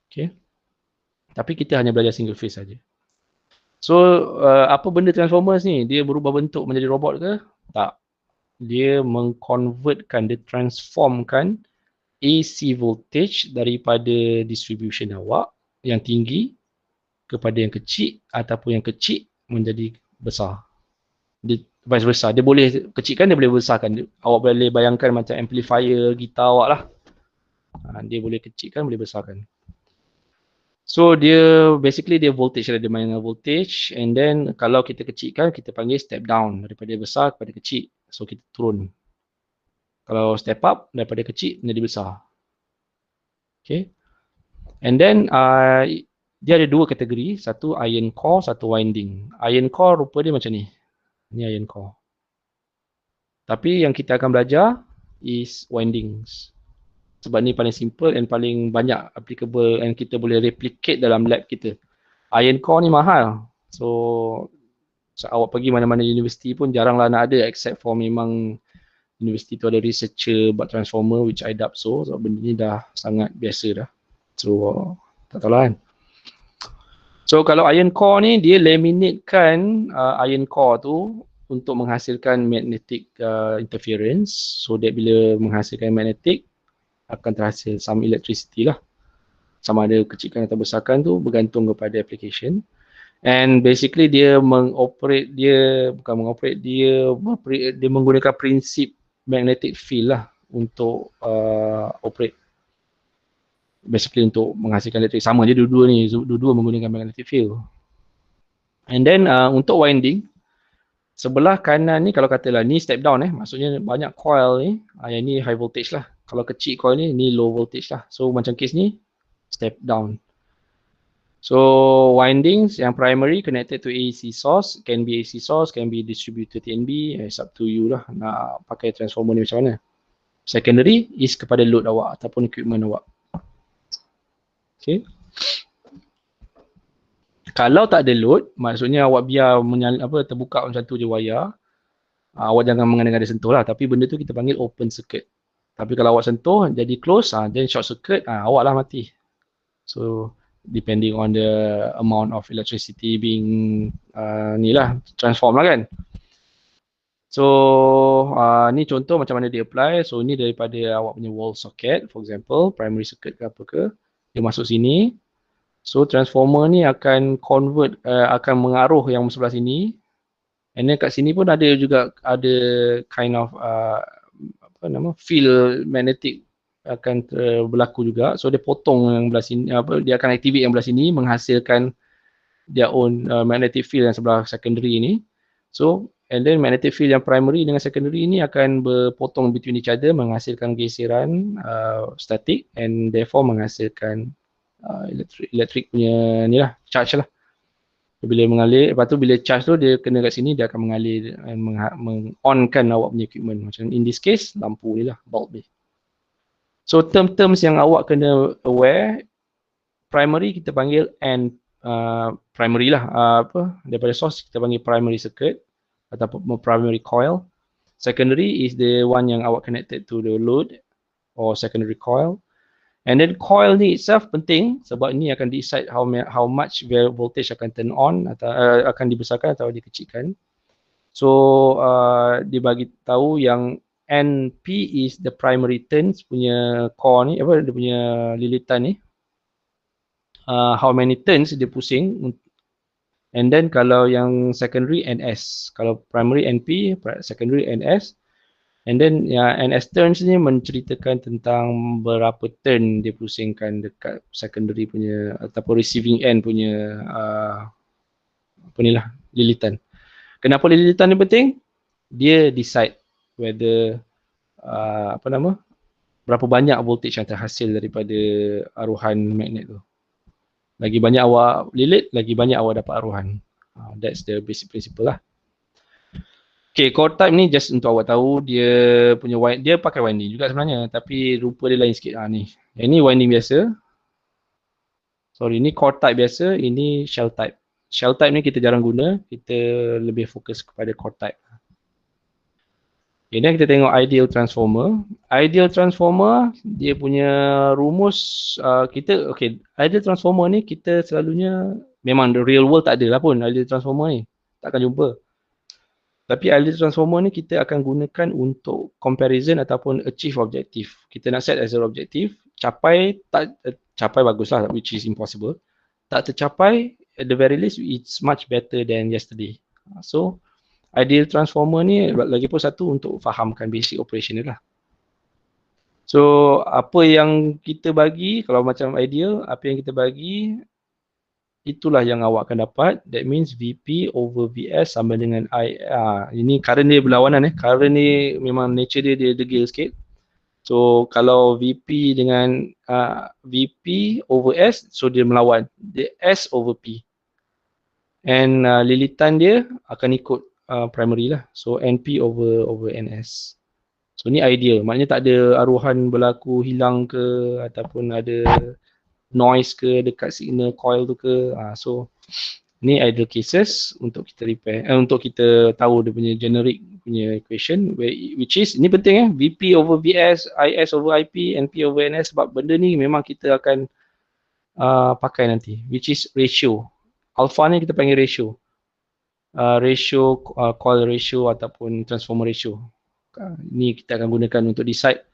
Okay. Tapi kita hanya belajar single phase saja. So apa benda transformers ni? Dia berubah bentuk menjadi robot ke? Tak. Dia mengconvertkan, dia transformkan AC voltage daripada distribution awak yang tinggi kepada yang kecil, ataupun yang kecil menjadi besar. Dia vice versa. Dia boleh kecilkan, dia boleh besarkan. Awak boleh bayangkan macam amplifier gitar awak lah. Dia boleh kecilkan, boleh besarkan. So dia basically dia voltage lah, dia main dengan voltage, and then kalau kita kecilkan, kita panggil step down, daripada besar kepada kecil. So kita turun. Kalau step up, daripada kecil menjadi besar. Okay. And then dia ada 2 kategori, satu iron core, satu winding. Iron core rupa dia macam ni. Ini iron core. Tapi yang kita akan belajar is windings. Sebab ni paling simple and paling banyak applicable and kita boleh replicate dalam lab kita. Iron core ni mahal. So awak pergi mana-mana universiti pun jaranglah nak ada, except for memang universiti tu ada researcher buat transformer, which I doubt so. Sebab benda ni dah sangat biasa dah. So tak tahulah kan. So kalau iron core ni, dia laminate-kan iron core tu untuk menghasilkan magnetic interference. So that bila menghasilkan magnetic, akan terhasil some electricity lah. Sama ada kecilkan atau besarkan tu bergantung kepada application. And basically dia menggunakan prinsip magnetic field lah untuk operate. Basically untuk menghasilkan elektrik. Sama je dua-dua ni, dua-dua menggunakan magnetic field. And then untuk winding, sebelah kanan ni kalau katalah ni step down maksudnya banyak coil ni, yang ni high voltage lah. Kalau kecil coil ni low voltage lah. So macam case ni step down. So windings yang primary connected to AC source, can be AC source, can be distributed TNB, it's up to you lah nak pakai transformer ni macam mana. Secondary is kepada load awak ataupun equipment awak. Okay. Kalau tak ada load, maksudnya awak biar terbuka macam tu je wayar, awak jangan mengada-ngada sentuh lah. Tapi benda tu kita panggil open circuit. Tapi kalau awak sentuh jadi close, then short circuit, awak lah mati. So depending on the amount of electricity being transform lah kan. So ni contoh macam mana dia apply. So ni daripada awak punya wall socket, for example, primary circuit ke apa ke, dia masuk sini. So transformer ni akan convert, akan mengaruh yang sebelah sini. And then kat sini pun ada juga kind of field magnetic akan berlaku juga. So dia potong yang belah sini, dia akan activate yang belah sini, menghasilkan dia own magnetic field yang sebelah secondary ni. So, and then magnetic field yang primary dengan secondary ini akan berpotong between each other, menghasilkan geseran static and therefore menghasilkan elektrik punya ni lah, charge lah. Bila mengalir, lepas tu bila charge tu dia kena kat sini, dia akan mengalir dan meng-onkan awak punya equipment. Macam in this case, lampu ni lah, bulb ni. So term-terms yang awak kena aware, primary kita panggil primary lah, daripada source kita panggil primary circuit ataupun primary coil. Secondary is the one yang awak connected to the load or secondary coil. And then coil ni itself penting sebab ni akan decide how much voltage akan turn on atau akan dibesarkan atau dikecilkan. So dia bagi tahu yang NP is the primary turns punya core ni, dia punya lilitan ni. How many turns dia pusing. And then kalau yang secondary NS, kalau primary NP, secondary NS. And then NS turns ni menceritakan tentang berapa turn dia pusingkan dekat secondary punya ataupun receiving end punya lilitan. Kenapa lilitan ni penting? Dia decide whether berapa banyak voltage yang terhasil daripada aruhan magnet tu. Lagi banyak awak lilit, lagi banyak awak dapat aruhan. That's the basic principle lah. Okay, core type ni just untuk awak tahu dia punya dia pakai winding juga sebenarnya, tapi rupa dia lain sikit. Ni. Yang ni winding biasa. Sorry, ni core type biasa, ini shell type. Shell type ni kita jarang guna, kita lebih fokus kepada core type. Okay, dan kita tengok ideal transformer. Ideal transformer, dia punya rumus ideal transformer ni kita selalunya memang the real world tak ada lah pun ideal transformer ni. Takkan jumpa. Tapi ideal transformer ni kita akan gunakan untuk comparison ataupun achieve objective. Kita nak set as a objective, capai baguslah, which is impossible. Tak tercapai, at the very least it's much better than yesterday. So ideal transformer ni lagi pun satu untuk fahamkan basic operation dia lah. So apa yang kita bagi, kalau macam ideal, apa yang kita bagi itulah yang awak akan dapat. That means VP over VS sama dengan I. Ini current dia berlawanan. Current ni memang nature dia degil sikit. So kalau VP dengan VP over S, so dia melawan. Dia S over P. And lilitan dia akan ikut primary lah. So NP over NS. So ni ideal. Maknanya tak ada aruhan berlaku hilang ke ataupun ada noise ke dekat signal coil tu ke. So ni ideal cases untuk kita repair, untuk kita tahu dia punya generic punya equation, which is ni penting VP over VS, IS over IP, NP over NS, sebab benda ni memang kita akan pakai nanti, which is ratio. Alpha ni kita panggil ratio. Coil ratio ataupun transformer ratio. Ni kita akan gunakan untuk decide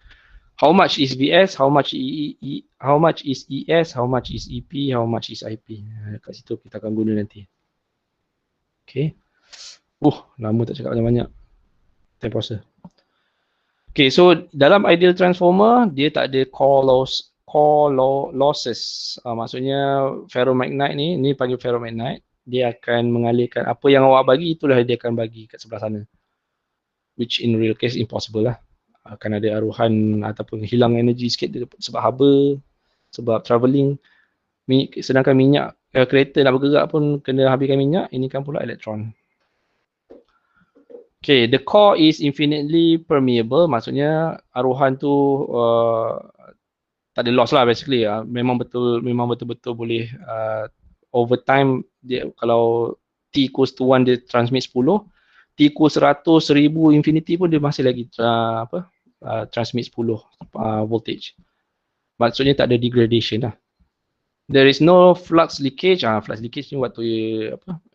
how much is VS, how much is ES, how much is EP, how much is IP. Kat situ kita akan guna nanti. Okay. Lama tak cakap banyak-banyak. Time pausa. Okay, so dalam ideal transformer, dia tak ada core losses. Maksudnya ferromagnet ni panggil ferromagnet. Dia akan mengalirkan apa yang awak bagi, itulah dia akan bagi kat sebelah sana. Which in real case impossible lah. Akan ada aruhan ataupun hilang energi sikit sebab haba, sebab travelling. Sedangkan minyak, kereta nak bergerak pun kena habiskan minyak, ini kan pula elektron. Okay, the core is infinitely permeable, maksudnya aruhan tu tak ada loss lah basically. Memang betul-betul boleh over time, dia, kalau T equals to 1 dia transmit 10, T equals 100, 1000, infinity pun dia masih lagi transmit 10 voltage. Maksudnya tak ada degradation lah. There is no flux leakage. Flux leakage ni waktu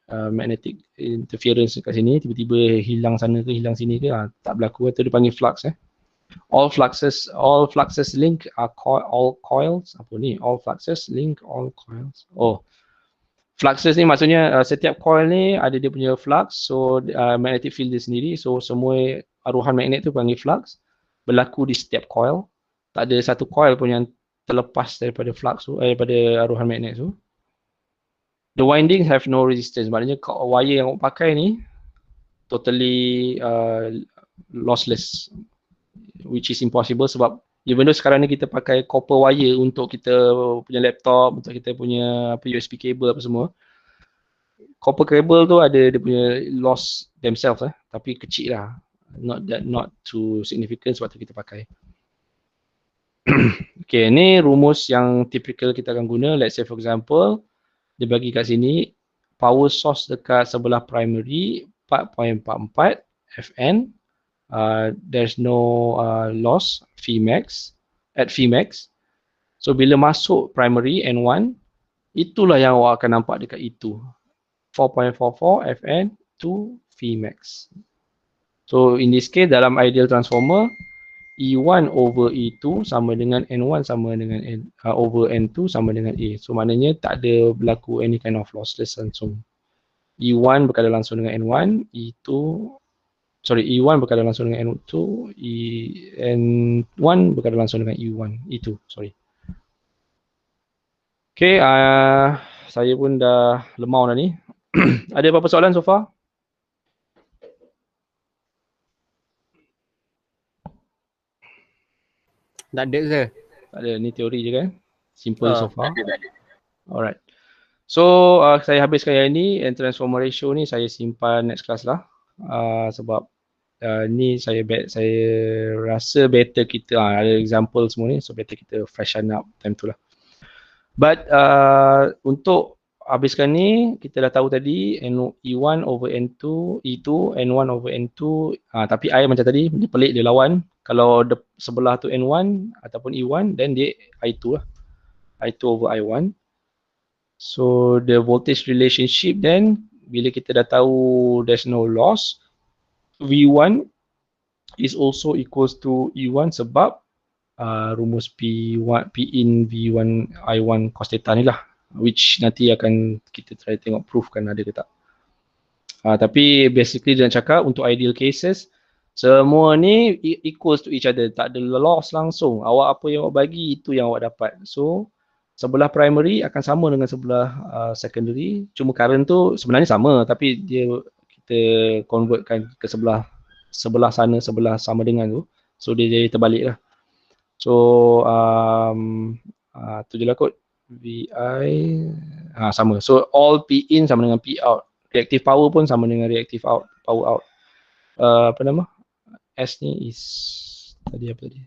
magnetic interference kat sini, tiba-tiba hilang sana ke hilang sini ke, tak berlaku. Itu dia panggil flux. All fluxes link are all coils. Apa ni? All fluxes link all coils. Fluxes ni maksudnya setiap coil ni ada dia punya flux. So magnetic field dia sendiri. So semua aruhan magnet tu panggil flux. Berlaku di setiap coil. Tak ada satu coil pun yang terlepas daripada flux tu, daripada aruhan magnet tu. The windings have no resistance. Maknanya wire yang awak pakai ni totally lossless, which is impossible sebab even though sekarang ni kita pakai copper wire untuk kita punya laptop, untuk kita punya USB cable apa semua, copper cable tu ada dia punya loss themselves tapi kecil lah, not too significant sebab tu kita pakai. Okay, ni rumus yang typical kita akan guna. Let's say for example, dia bagi kat sini power source dekat sebelah primary 4.44 Fn. There's no loss Vmax at Vmax. So bila masuk primary N1, itulah yang awak akan nampak dekat E2. 4.44 Fn to Vmax. So in this case dalam ideal transformer, E1 over E2 sama dengan N1 sama dengan over N2 sama dengan A. So maknanya tak ada berlaku any kind of lossless langsung. E1 berkaitan langsung dengan N1, E1 berkaitan langsung dengan N2, N1 berkaitan langsung dengan E2, sorry. Okay, saya pun dah lemau dah ni. Ada apa-apa soalan so far? Tak ada sir. Tak ada, ni teori je kan? Simple so far. Tak ada. Alright. So, saya habiskan yang ni, and transformer ratio ni saya simpan next class lah. Sebab ni saya rasa better kita, ada example semua ni, so better kita freshen up time tu lah. But untuk habiskan ni, kita dah tahu tadi E1 over N2, E2, N1 over N2, tapi I macam tadi, dia pelik, dia lawan. Kalau sebelah tu N1 ataupun E1, then dia I2 lah. I2 over I1. So the voltage relationship then, bila kita dah tahu there's no loss, V1 is also equals to E1 sebab rumus P1, P in V1 I1 cos theta ni lah, which nanti akan kita try tengok proof kan ada ke tak. Tapi basically dia nak cakap untuk ideal cases, semua ni equals to each other, tak ada loss langsung. Awak apa yang awak bagi, itu yang awak dapat. So sebelah primary akan sama dengan sebelah secondary, cuma current tu sebenarnya sama tapi kita convertkan ke sebelah sana, sebelah sama dengan tu, so dia jadi terbalik lah. So tu je lah kot, VI sama, so all P in sama dengan P out, reactive power pun sama dengan reactive out, power out. Apa nama, S ni is tadi apa tadi?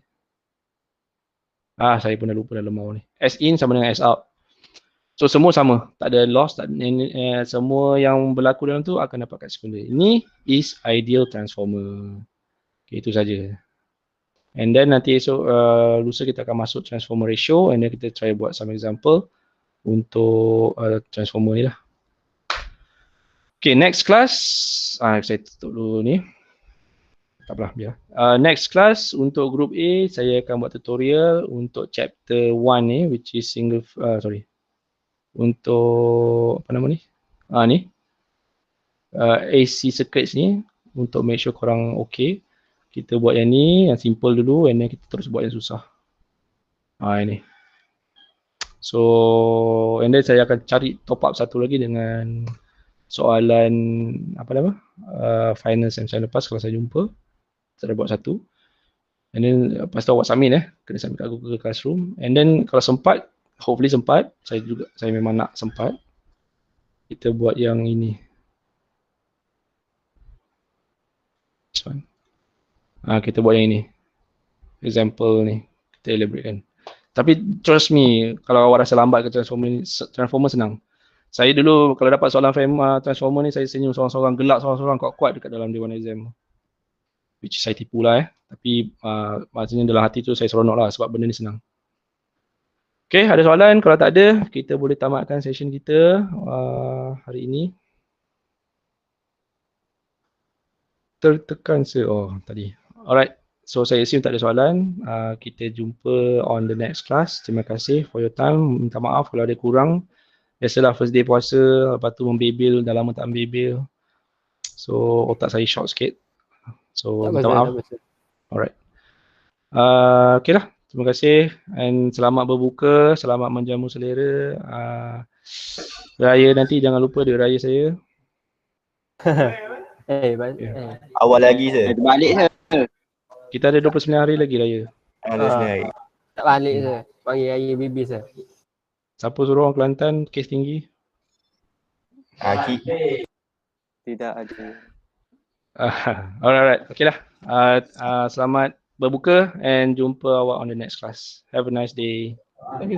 Saya pun dah lupa, dah lemau ni. S in sama dengan S out. So semua sama, tak ada loss, semua yang berlaku dalam tu akan dapat kat sekunder. Ini is ideal transformer. Okay, itu saja. And then nanti esok lusa kita akan masuk transformer ratio, and then kita try buat some example untuk transformer ni lah. Okay, next class, saya tutup dulu ni. Tak apalah, biar. Next class untuk group A, saya akan buat tutorial untuk chapter 1 ni, which is untuk apa nama ni? Ni. AC circuits ni, untuk make sure korang okay. Kita buat yang ni, yang simple dulu, and then kita terus buat yang susah. Ini. So, and then saya akan cari top up satu lagi dengan soalan apa nama? Final semester lepas kalau saya jumpa. Saya buat satu, and then lepas tu awak submit kena submit kat Google Classroom, and then kalau sempat, hopefully sempat, saya memang nak sempat, kita buat yang ini. Kita buat yang ini, example ni, kita elaborate kan. Tapi trust me, kalau awak rasa lambat ke transformer senang. Saya dulu kalau dapat soalan transformer ni, saya senyum seorang-seorang, gelak seorang-seorang, kuat-kuat dekat dalam dewan exam. Which saya tipu lah tapi maksudnya dalam hati tu saya seronok lah sebab benda ni senang. Okay, ada soalan? Kalau tak ada, kita boleh tamatkan session kita hari ini. Tertekan tadi. Alright, so saya assume tak ada soalan. Kita jumpa on the next class. Terima kasih for your time. Minta maaf kalau ada kurang. Biasalah first day puasa, lepas tu membebel, dah lama tak membebel. So otak saya short sikit. So minta maaf. Alright. Okay lah. Terima kasih. And selamat berbuka. Selamat menjamu selera. Raya nanti jangan lupa dia raya saya. Awal lagi sir. Balik je. Kita ada 29 hari lagi raya. Sebenarnya. Tak balik je. Panggil raya bibis je. Siapa suruh orang Kelantan kes tinggi? Tidak ada. Alright. Okay lah. Selamat berbuka and jumpa awak on the next class. Have a nice day. Thank you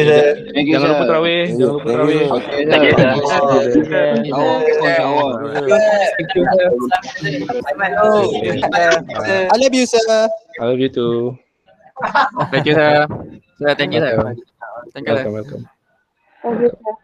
sir. Jangan lupa tarawih. Jangan lupa tarawih. I love you, sir. I love you too. Thank you sir. Thank you sir. Thank you sir. Welcome, welcome. Thank you, sir.